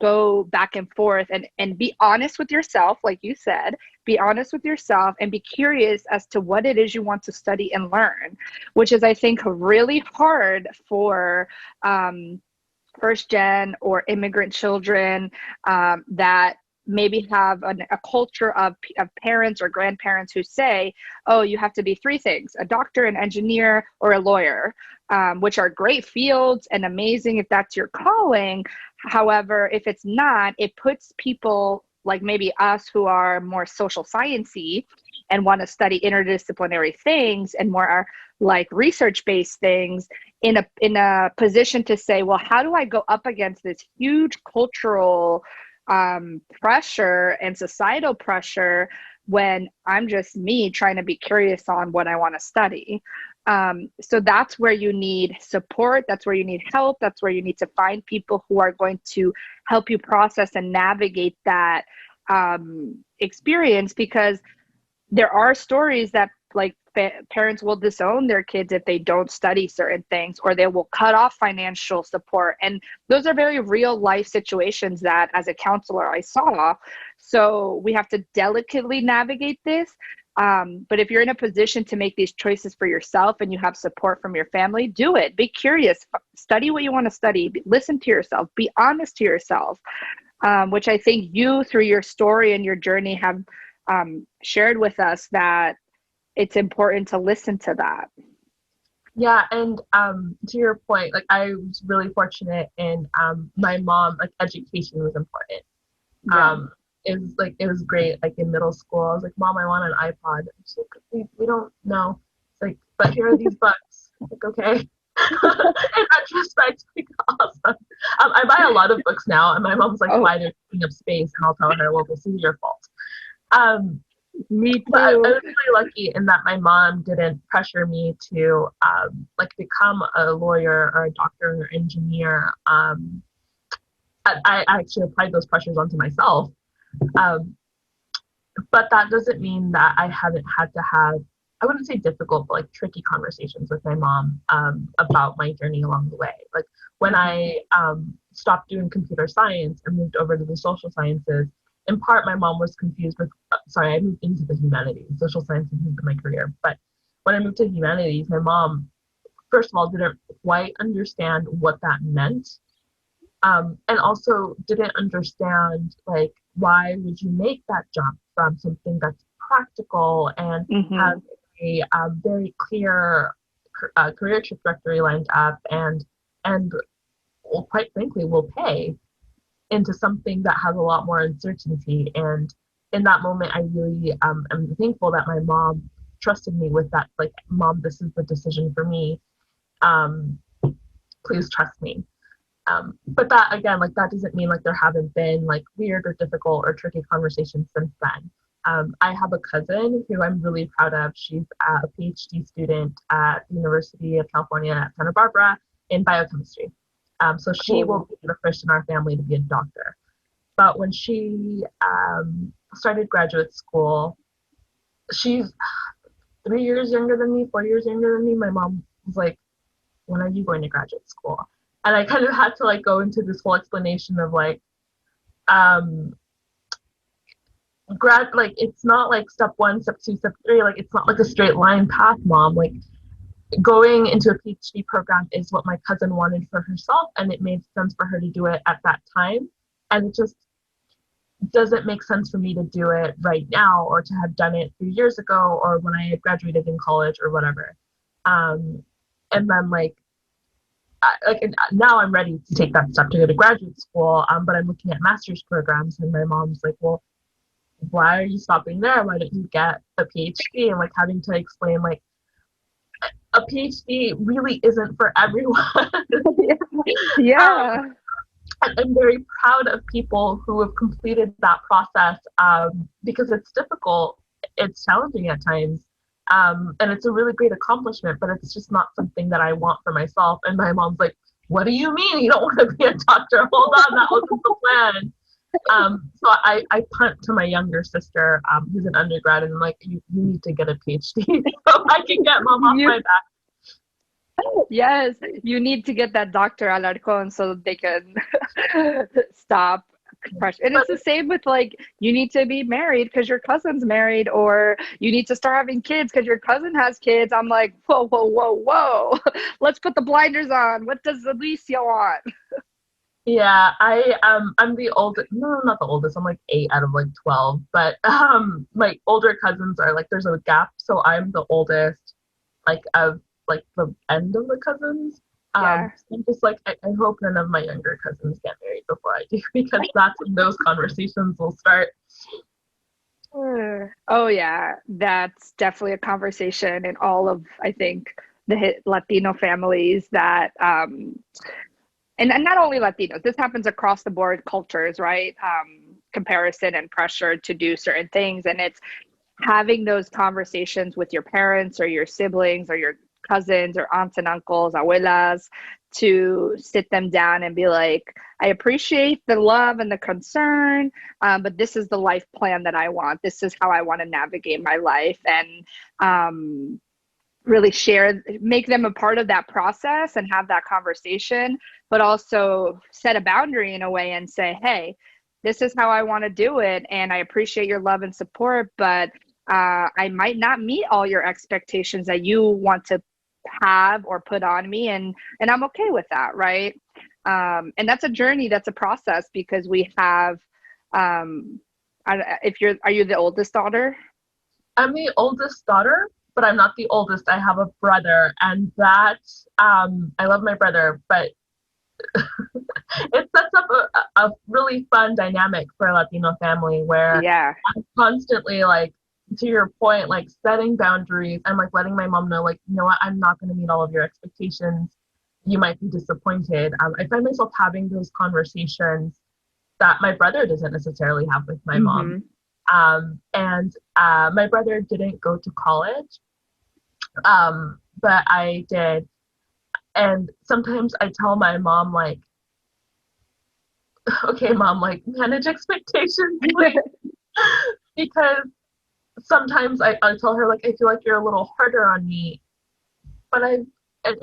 A: go back and forth and be honest with yourself. Like you said, be honest with yourself and be curious as to what it is you want to study and learn, which is, I think, really hard for first gen or immigrant children that maybe have a culture of parents or grandparents who say, oh, you have to be three things: a doctor, an engineer, or a lawyer, which are great fields and amazing if that's your calling. However, if it's not, it puts people like maybe us who are more social sciencey and want to study interdisciplinary things and more like research-based things in a position to say, well, how do I go up against this huge cultural pressure and societal pressure when I'm just me trying to be curious on what I want to study. So that's where you need support. That's where you need help. That's where you need to find people who are going to help you process and navigate that experience, because there are stories that like parents will disown their kids if they don't study certain things, or they will cut off financial support. And those are very real life situations that as a counselor I saw. So we have to delicately navigate this. But if you're in a position to make these choices for yourself and you have support from your family, do it. Be curious, study what you want to study, listen to yourself, be honest to yourself, which I think you, through your story and your journey, have shared with us that it's important to listen to that.
B: Yeah, and to your point, like I was really fortunate in my mom, like education was important.
A: Yeah.
B: It was great. Like in middle school, I was like, Mom, I want an iPod. She's like, we don't know. It's like, but here are these books. Like, okay. In retrospect, like awesome. I buy a lot of books now, and my mom's like, why they're taking up space, and I'll tell her, well, this is your fault.
A: Me too.
B: But I was really lucky in that my mom didn't pressure me to like become a lawyer or a doctor or engineer. I actually applied those pressures onto myself. But that doesn't mean that I haven't had to have, I wouldn't say difficult, but like tricky conversations with my mom about my journey along the way. Like when I stopped doing computer science and moved over to the social sciences, in part, my mom was confused with, I moved into the humanities, social sciences into my career. But when I moved to humanities, my mom, first of all, didn't quite understand what that meant. And also didn't understand, like, why would you make that jump from something that's practical and have a very clear career trajectory lined up and well, quite frankly, will pay, into something that has a lot more uncertainty. And in that moment, I really am thankful that my mom trusted me with that. Like, Mom, this is the decision for me. Please trust me. But that, again, like that doesn't mean like there haven't been like weird or difficult or tricky conversations since then. I have a cousin who I'm really proud of. She's a PhD student at the University of California at Santa Barbara in biochemistry. So she will be the first in our family to be a doctor. But when she started graduate school, she's 3 years younger than me, 4 years younger than me. My mom was like, when are you going to graduate school? And I kind of had to like go into this whole explanation of like, like it's not like step 1, step 2, step 3. Like it's not like a straight line path, Mom. Like going into a PhD program is what my cousin wanted for herself, and it made sense for her to do it at that time. And it just doesn't make sense for me to do it right now, or to have done it 3 years ago, or when I had graduated in college or whatever. And then like and now I'm ready to take that step to go to graduate school, but I'm looking at master's programs, and my mom's like, well, why are you stopping there? Why don't you get a PhD? And like having to explain like a PhD really isn't for everyone.
A: Yeah.
B: I'm very proud of people who have completed that process, because it's difficult, it's challenging at times, and it's a really great accomplishment, but it's just not something that I want for myself. And my mom's like, what do you mean you don't want to be a doctor? Hold on, that wasn't the plan. So I punt to my younger sister, who's an undergrad, and I'm like, you need to get a PhD so I can get mom off my back.
A: Yes, you need to get that Dr. Alarcon so they can stop pressure. And it's the same with like, you need to be married because your cousin's married, or you need to start having kids because your cousin has kids. I'm like, whoa, whoa, whoa, whoa. Let's put the blinders on. What does Alicia want?
B: Yeah, I'm the oldest. No, not the oldest. I'm like 8 out of like 12. But my older cousins are like, there's a gap, so I'm the oldest, like of like the end of the cousins.
A: Yeah.
B: So I'm just like, I hope none of my younger cousins get married before I do, because that's when those conversations will start.
A: Oh yeah, that's definitely a conversation in all of, I think, the Latino families that and not only Latinos, this happens across the board cultures, right? Comparison and pressure to do certain things. And it's having those conversations with your parents or your siblings or your cousins or aunts and uncles, abuelas, to sit them down and be like, I appreciate the love and the concern, but this is the life plan that I want. This is how I want to navigate my life. And really make them a part of that process and have that conversation, but also set a boundary in a way and say, hey, this is how I want to do it. And I appreciate your love and support, but I might not meet all your expectations that you want to have or put on me. And I'm okay with that. Right. And that's a journey, that's a process, because we have, are you the oldest daughter?
B: I'm the oldest daughter, but I'm not the oldest. I have a brother, and that, I love my brother, but it sets up a really fun dynamic for a Latino family where I'm constantly like, to your point, like setting boundaries. I'm like letting my mom know, like, you know what, I'm not going to meet all of your expectations. You might be disappointed. I find myself having those conversations that my brother doesn't necessarily have with my mom. And my brother didn't go to college, but I did. And sometimes I tell my mom, like, okay, mom, like, manage expectations, please. Because sometimes I tell her, like, I feel like you're a little harder on me, but and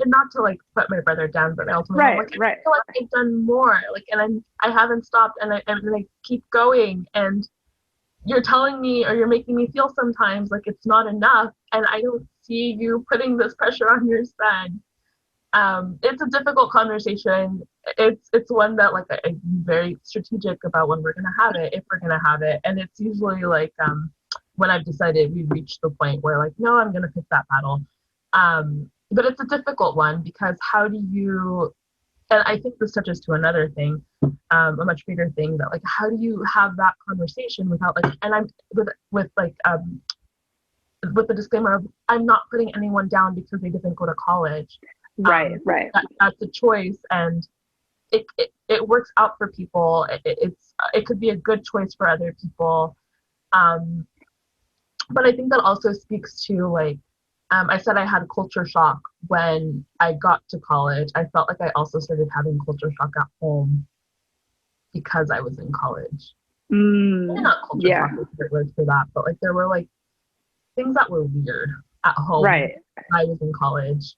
B: not to like put my brother down, but I ultimately I feel like I've done more, like, and I haven't stopped, and I keep going, and you're telling me, or you're making me feel sometimes like it's not enough, and I don't see you putting this pressure on your son. It's a difficult conversation. It's one that like I'm very strategic about when we're gonna have it, if we're gonna have it, and it's usually like when I've decided we've reached the point where like, no, I'm gonna pick that battle. But it's a difficult one, because how do you, and I think this touches to another thing, a much bigger thing, that like, how do you have that conversation without like, and I'm with the disclaimer of, I'm not putting anyone down because they didn't go to college.
A: Right.
B: That's a choice, and it works out for people. It could be a good choice for other people. But I think that also speaks to like, I said I had culture shock when I got to college. I felt like I also started having culture shock at home because I was in college. Maybe not culture shock is the right word for that, but like there were like things that were weird at home.
A: Right.
B: I was in college,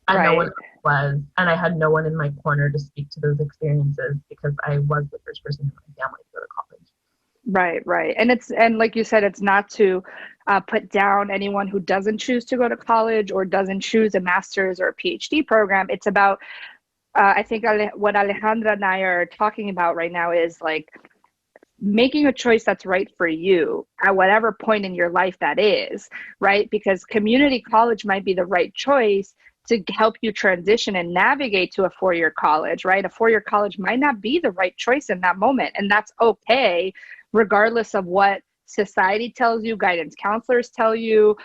B: and no one else was, and I had no one in my corner to speak to those experiences because I was the first person in my family to go to college.
A: Right. And like you said, it's not to put down anyone who doesn't choose to go to college or doesn't choose a master's or a PhD program. It's about, I think what Alejandra and I are talking about right now is like making a choice that's right for you at whatever point in your life that is, right? Because community college might be the right choice, to help you transition and navigate to a 4-year college, right? A 4-year college might not be the right choice in that moment. And that's okay, regardless of what society tells you, guidance counselors tell you,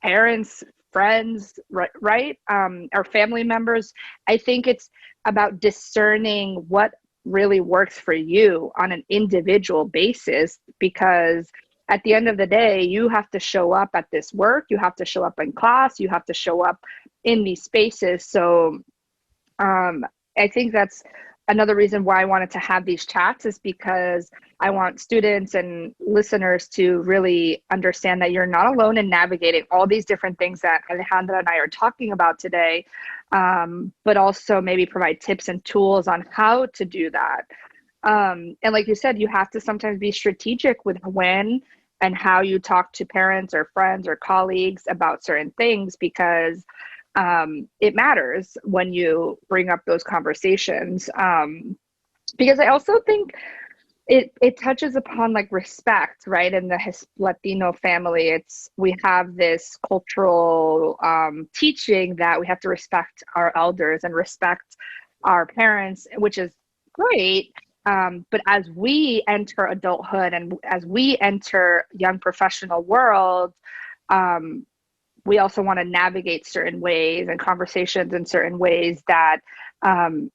A: parents, friends, right? Or family members. I think it's about discerning what really works for you on an individual basis, because at the end of the day, you have to show up at this work, you have to show up in class, you have to show up in these spaces. So I think that's another reason why I wanted to have these chats, is because I want students and listeners to really understand that you're not alone in navigating all these different things that Alejandra and I are talking about today, but also maybe provide tips and tools on how to do that. And like you said, you have to sometimes be strategic with when and how you talk to parents or friends or colleagues about certain things, because it matters when you bring up those conversations. Because I also think it touches upon like respect, right? In the Latino family, we have this cultural teaching that we have to respect our elders and respect our parents, which is great. But as we enter adulthood and as we enter young professional world, we also want to navigate certain ways and conversations in certain ways that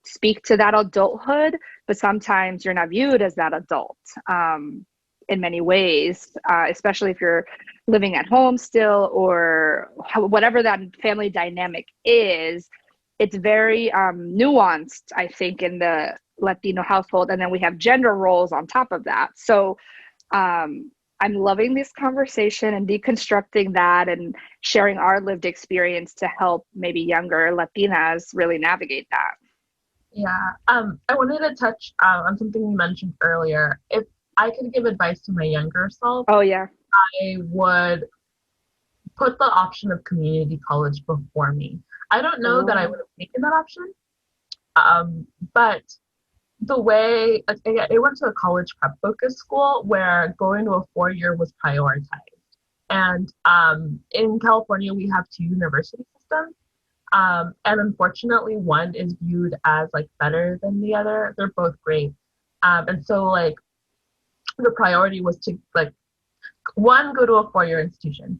A: speak to that adulthood, but sometimes you're not viewed as that adult in many ways, especially if you're living at home still, or whatever that family dynamic is. It's very nuanced, I think, in the Latino household. And then we have gender roles on top of that. So I'm loving this conversation and deconstructing that and sharing our lived experience to help maybe younger Latinas really navigate that.
B: Yeah. I wanted to touch on something you mentioned earlier. If I could give advice to my younger self,
A: oh yeah,
B: I would put the option of community college before me. I don't know that I would have taken that option, but the way I went to a college prep focused school where going to a 4-year was prioritized. And in California, we have 2 university systems. And unfortunately, one is viewed as like better than the other. They're both great. And so like the priority was to like, one, go to a 4-year institution.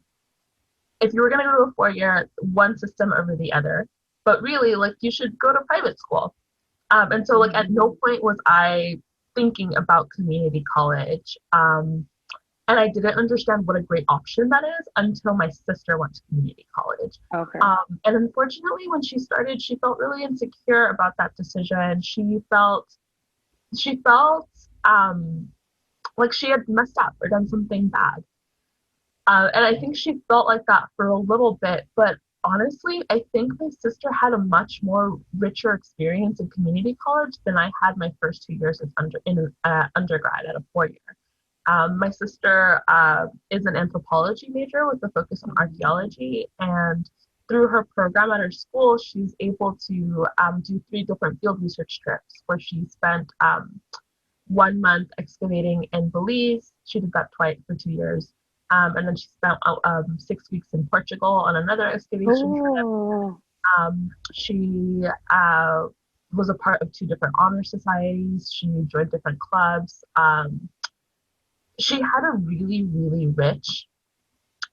B: If you were going to go to a 4-year, one system over the other. But really, like, you should go to private school. And so, like, at no point was I thinking about community college. And I didn't understand what a great option that is until my sister went to community college.
A: Okay.
B: And unfortunately, when she started, she felt really insecure about that decision. She felt like she had messed up or done something bad. And I think she felt like that for a little bit, but honestly, I think my sister had a much more richer experience in community college than I had my first 2 years as undergrad at a 4-year. My sister is an anthropology major with a focus on archaeology, and through her program at her school, she's able to do 3 different field research trips where she spent 1 month excavating in Belize. She did that twice for 2 years. And then she spent 6 weeks in Portugal on another excavation trip. She was a part of 2 different honor societies. She joined different clubs. She had a really, really rich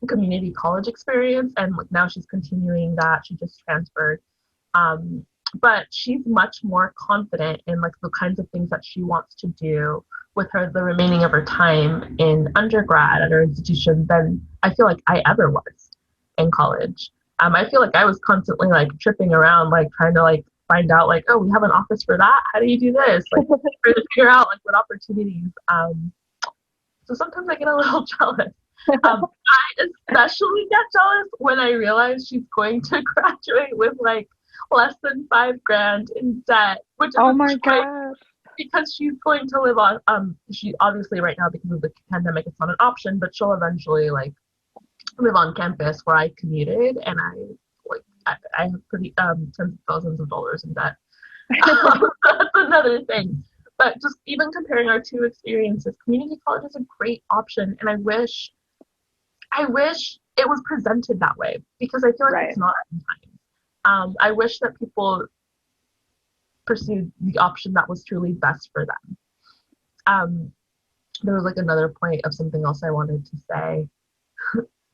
B: community college experience, and like now she's continuing that. She just transferred. But she's much more confident in like the kinds of things that she wants to do with the remaining of her time in undergrad at her institution than I feel like I ever was in college. I feel like I was constantly like tripping around, like trying to like find out like, oh, we have an office for that. How do you do this? Like trying to figure out like what opportunities. So sometimes I get a little jealous. I especially get jealous when I realize she's going to graduate with like less than $5,000 in debt, which is
A: oh my god,
B: because she's going to live on she obviously right now because of the pandemic it's not an option, but she'll eventually like live on campus where I commuted, and I have pretty tens of thousands of dollars in debt. That's another thing. But just even comparing our 2 experiences, community college is a great option, and I wish it was presented that way, because I feel like it's not sometimes. I wish that people pursued the option that was truly best for them. There was like another point of something else I wanted to say.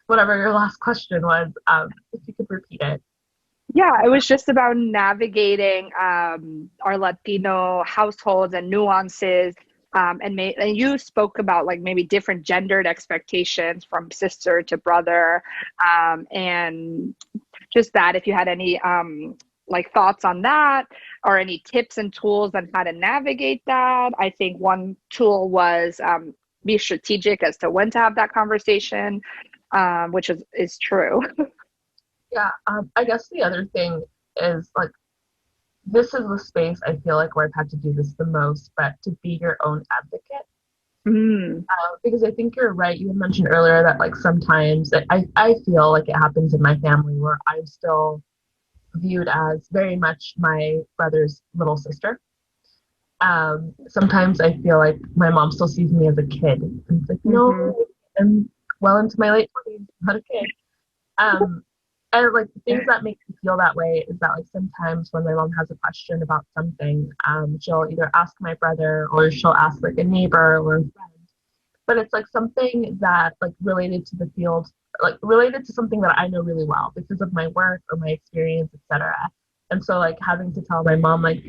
B: Whatever your last question was, if you could repeat it.
A: Yeah, it was just about navigating our Latino households and nuances. And you spoke about like maybe different gendered expectations from sister to brother, and just that if you had any like thoughts on that or any tips and tools on how to navigate that. I think one tool was be strategic as to when to have that conversation, which is true.
B: Yeah, I guess the other thing is like this is the space I feel like where I've had to do this the most, but to be your own advocate.
A: Mm,
B: Because I think you're right. You had mentioned earlier that like sometimes I feel like it happens in my family where I'm still viewed as very much my brother's little sister. Sometimes I feel like my mom still sees me as a kid. And it's like,
A: hmm.
B: no, I'm well into my late 20s, not a kid. Um, and like the things that make me feel that way is that like sometimes when my mom has a question about something, she'll either ask my brother or she'll ask like a neighbor or a friend. But it's like something that like related to the field, like related to something that I know really well because of my work or my experience, etc. And so like having to tell my mom, like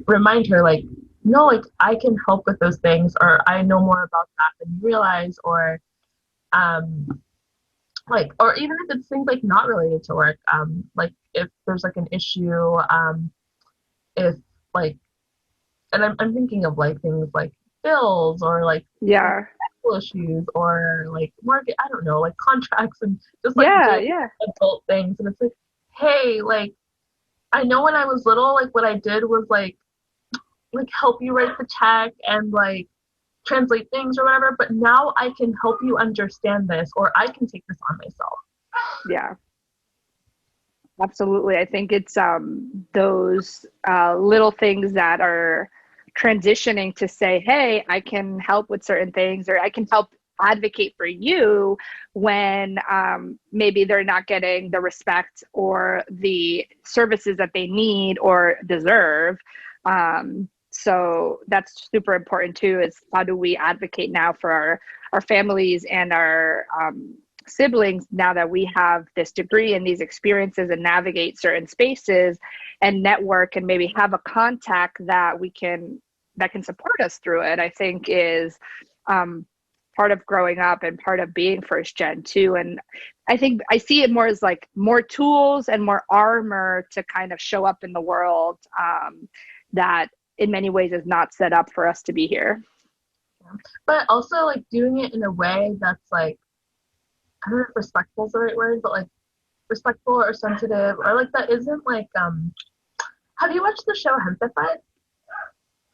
B: remind her like, no, like I can help with those things or I know more about that than you realize or um like or even if it's things like not related to work, like if there's like an issue, if like and I'm thinking of like things like bills or like
A: Yeah.
B: issues or like market, I don't know, like contracts and just like
A: Yeah.
B: daily
A: Yeah.
B: adult things. And it's like, hey, like I know when I was little, like what I did was like help you write the check and like translate things or whatever, but now I can help you understand this or I can take this on myself.
A: Yeah. Absolutely. I think it's those little things that are transitioning to say, hey, I can help with certain things, or I can help advocate for you when maybe they're not getting the respect or the services that they need or deserve. So that's super important too, is how do we advocate now for our families and our siblings now that we have this degree and these experiences and navigate certain spaces and network and maybe have a contact that can support us through it. I think is part of growing up and part of being first gen too. And I think I see it more as like more tools and more armor to kind of show up in the world, that in many ways is not set up for us to be here.
B: But also like doing it in a way that's like, I don't know if respectful is the right word, but like respectful or sensitive or like that isn't like have you watched the show Hempified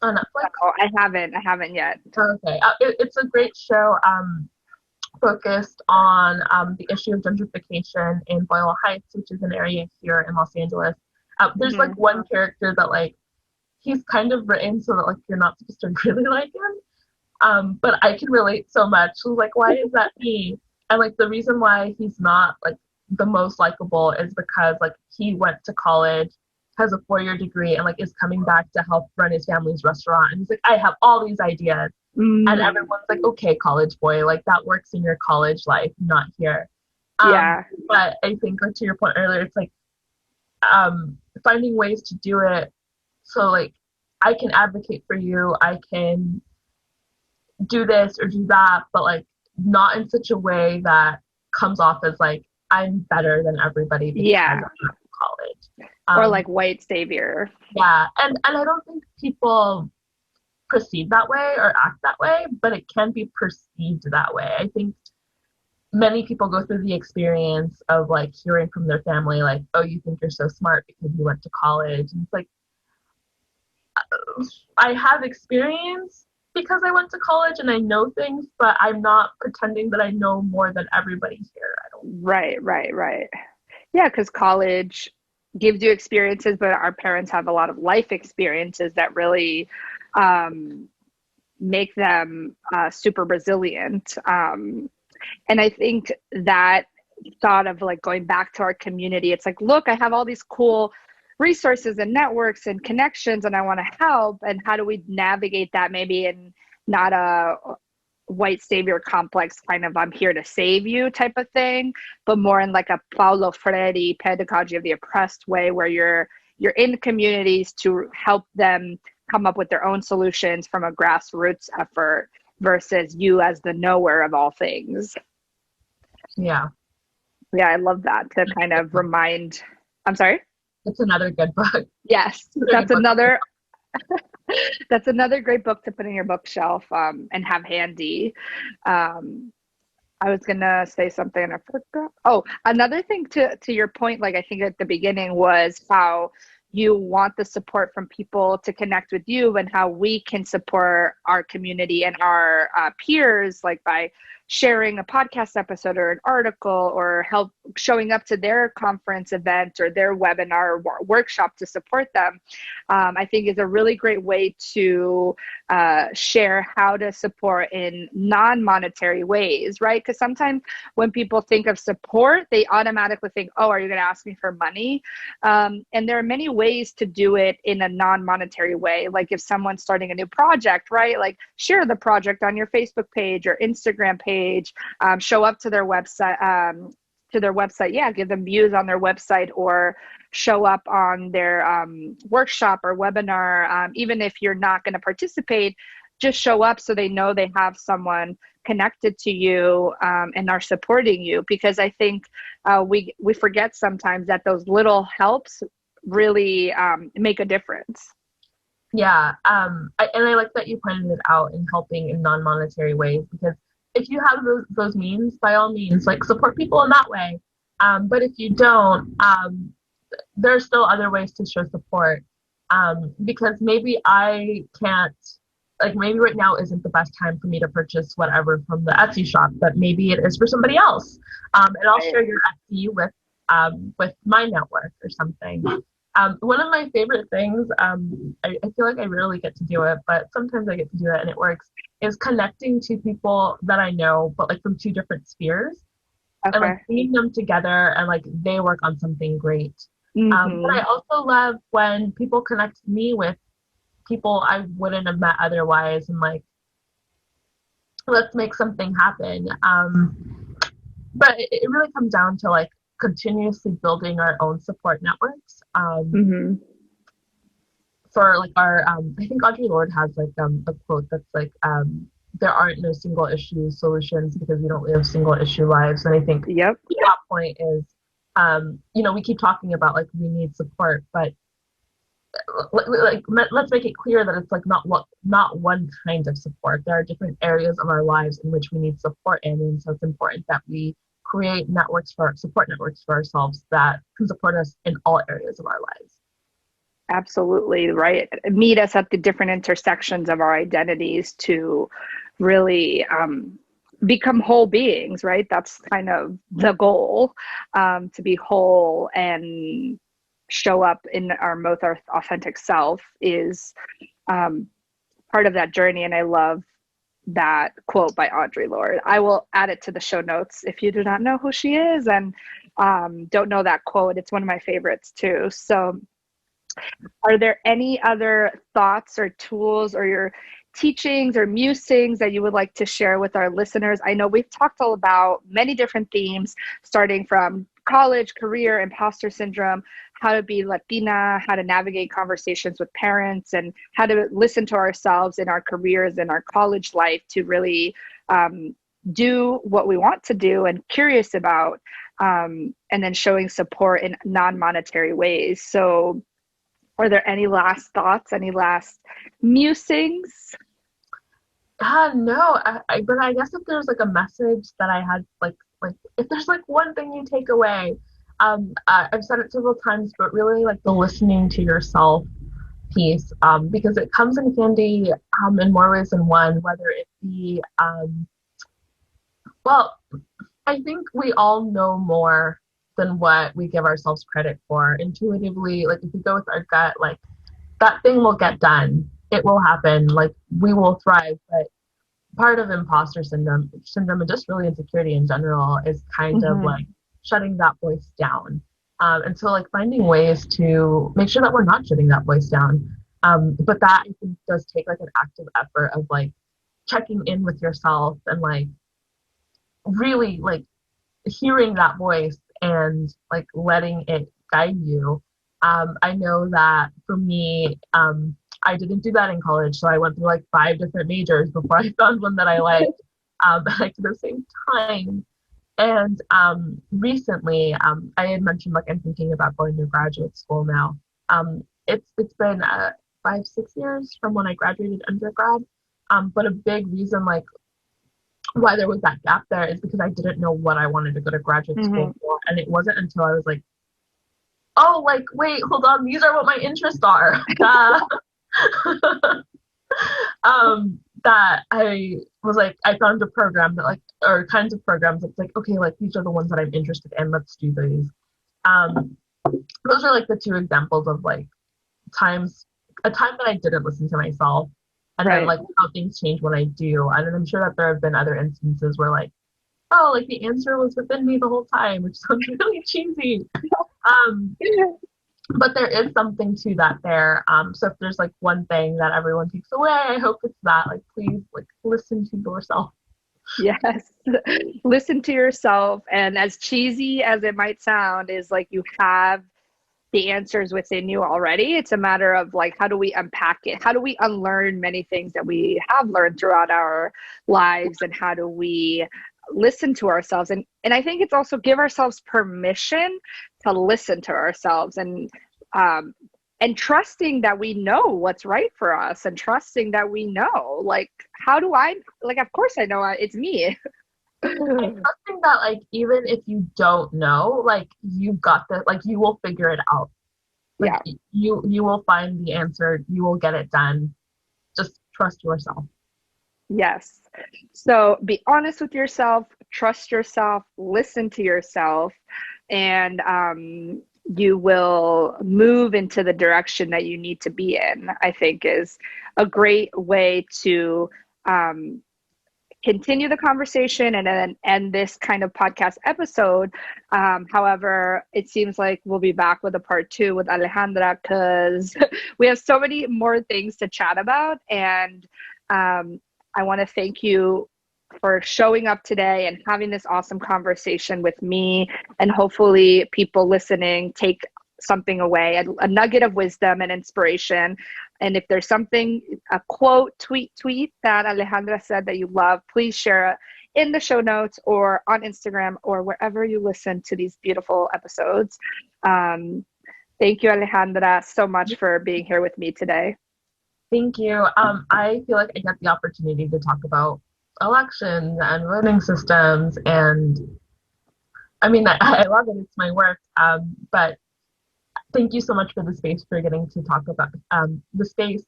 B: on Netflix?
A: Oh, I haven't yet.
B: Okay, it's a great show focused on the issue of gentrification in Loyola Heights, which is an area here in Los Angeles. There's like
A: Mm-hmm.
B: one character that like he's kind of written so that like you're not supposed to really like him. But I can relate so much. So like, why is that me? And like the reason why he's not like the most likable is because like he went to college, has a 4-year degree, and like is coming back to help run his family's restaurant. And he's like, I have all these ideas. And
A: Mm,
B: everyone's like, okay, college boy, like that works in your college life, not here.
A: yeah.
B: But I think like to your point earlier, it's like finding ways to do it so like I can advocate for you, I can do this or do that, but like not in such a way that comes off as like I'm better than everybody because I'm
A: Yeah.
B: in college.
A: Or like white savior.
B: Yeah, and I don't think people perceive that way or act that way, but it can be perceived that way. I think many people go through the experience of like hearing from their family like, oh, you think you're so smart because you went to college, and it's like I have experience because I went to college and I know things, but I'm not pretending that I know more than everybody here. I don't.
A: Right, right, right. Yeah, because college gives you experiences, but our parents have a lot of life experiences that really um, make them super resilient. And I think that thought of like going back to our community. It's like, look, I have all these cool resources and networks and connections and I want to help. And how do we navigate that maybe in not a white savior complex kind of I'm here to save you type of thing, but more in like a Paulo Freire pedagogy of the oppressed way, where you're in communities to help them come up with their own solutions from a grassroots effort versus you as the knower of all things.
B: Yeah,
A: I love that, to kind of remind. I'm sorry?
B: It's another good book.
A: Yes, that's another that's another great book to put in your bookshelf and have handy. I was gonna say something and I forgot. Oh, another thing to your point, like I think at the beginning, was how you want the support from people to connect with you, and how we can support our community and our peers, like by sharing a podcast episode or an article, or help showing up to their conference event or their webinar or workshop to support them. I think is a really great way to share how to support in non-monetary ways, right? Because sometimes when people think of support, they automatically think, oh, are you going to ask me for money? And there are many ways to do it in a non-monetary way. Like if someone's starting a new project, right? Like share the project on your Facebook page or Instagram page, show up to their website, yeah, give them views on their website, or show up on their workshop or webinar. Even if you're not going to participate, just show up so they know they have someone connected to you and are supporting you. Because I think we forget sometimes that those little helps really make a difference.
B: Yeah, and I like that you pointed it out in helping in non-monetary ways, because if you have those means, by all means, like support people in that way. But if you don't, there's still other ways to show support. Because maybe I can't, like maybe right now isn't the best time for me to purchase whatever from the Etsy shop, but maybe it is for somebody else. And I'll share your Etsy with my network or something. One of my favorite things, I feel like I rarely get to do it, but sometimes I get to do it and it works, is connecting to people that I know, but like from two different spheres. Okay. And like bringing them together and like they work on something great. Mm-hmm. But I also love when people connect me with people I wouldn't have met otherwise, and like, let's make something happen. But it really comes down to like continuously building our own support networks. Mm-hmm. For like our, I think Audre Lorde has like a quote that's like, there aren't no single issue solutions because we don't live single issue lives. And I think that point is, we keep talking about like we need support, but like let's make it clear that it's like not one kind of support. There are different areas of our lives in which we need support in, and so it's important that we create support networks for ourselves that can support us in all areas of our lives.
A: Absolutely, right. Meet us at the different intersections of our identities to really become whole beings, right? That's kind of the goal, to be whole and show up in our most authentic self is part of that journey. And I love that quote by Audre Lorde. I will add it to the show notes if you do not know who she is and don't know that quote. It's one of my favorites too. So are there any other thoughts or tools or your teachings or musings that you would like to share with our listeners? I know we've talked all about many different themes, starting from college, career, imposter syndrome, how to be Latina, how to navigate conversations with parents, and how to listen to ourselves in our careers and our college life to really do what we want to do and curious about, and then showing support in non-monetary ways. So are there any last thoughts, any last musings?
B: No, but I guess if there's like a message that I had, like if there's like one thing you take away, I've said it several times, but really like the listening to yourself piece, because it comes in handy in more ways than one, whether it be, well, I think we all know more than what we give ourselves credit for intuitively. Like if we go with our gut, like that thing will get done. It will happen. Like we will thrive. But part of imposter syndrome and just really insecurity in general is kind of like shutting that voice down. And so like finding ways to make sure that we're not shutting that voice down. But that I think does take like an active effort of like checking in with yourself and like really like hearing that voice and like letting it guide you. I know that for me, I didn't do that in college, so I went through like 5 different majors before I found one that I liked, like at the same time. And recently, I had mentioned like I'm thinking about going to graduate school now. It's been 5-6 years from when I graduated undergrad. But a big reason like why there was that gap there is because I didn't know what I wanted to go to graduate school for, and it wasn't until I was like, oh, like wait, hold on, these are what my interests are. That I was like, I found a program that like, or kinds of programs that's like, okay, like these are the ones that I'm interested in, let's do these. Those are like the 2 examples of like a time that I didn't listen to myself, and then like how things change when I do. And I'm sure that there have been other instances where like, oh, like the answer was within me the whole time, which sounds really cheesy. But there is something to that there. So if there's like one thing that everyone takes away, I hope it's that, like, please like listen to yourself.
A: Yes. Listen to yourself. And as cheesy as it might sound, is like you have the answers within you already. It's a matter of like, how do we unpack it? How do we unlearn many things that we have learned throughout our lives? And how do we listen to ourselves? And I think it's also give ourselves permission to listen to ourselves, and trusting that we know what's right for us, and trusting that we know, like, how do I, like, of course I know it's me.
B: And trusting that like even if you don't know, like you got the, like you will figure it out. Like you will find the answer, you will get it done. Just trust yourself.
A: Yes. So be honest with yourself, trust yourself, listen to yourself, and you will move into the direction that you need to be in, I think is a great way to continue the conversation and then end this kind of podcast episode. However, it seems like we'll be back with a part 2 with Alejandra, because we have so many more things to chat about. And I want to thank you for showing up today and having this awesome conversation with me. And hopefully people listening take something away, a nugget of wisdom and inspiration. And if there's something, a quote, tweet that Alejandra said that you love, please share it in the show notes or on Instagram or wherever you listen to these beautiful episodes. Thank you, Alejandra, so much for being here with me today.
B: Thank you. I feel like I got the opportunity to talk about elections and voting systems, and I mean, I love it. It's my work. But thank you so much for the space, for getting to talk about the space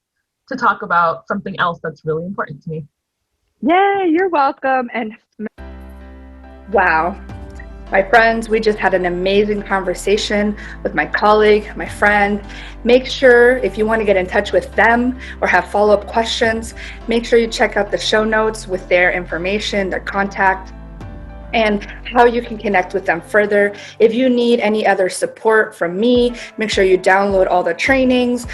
B: to talk about something else that's really important to me.
A: Yeah, you're welcome. And wow, my friends, we just had an amazing conversation with my colleague, my friend. Make sure, if you want to get in touch with them or have follow-up questions, make sure you check out the show notes with their information, their contact, and how you can connect with them further. If you need any other support from me, make sure you download all the trainings,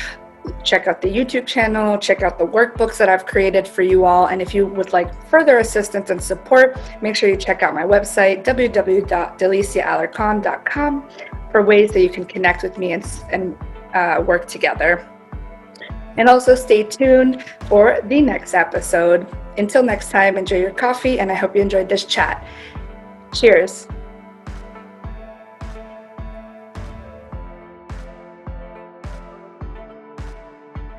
A: check out the YouTube channel, check out the workbooks that I've created for you all. And if you would like further assistance and support, make sure you check out my website, www.deliciaalarcon.com, for ways that you can connect with me and work together. And also stay tuned for the next episode. Until next time, enjoy your coffee, and I hope you enjoyed this chat. Cheers.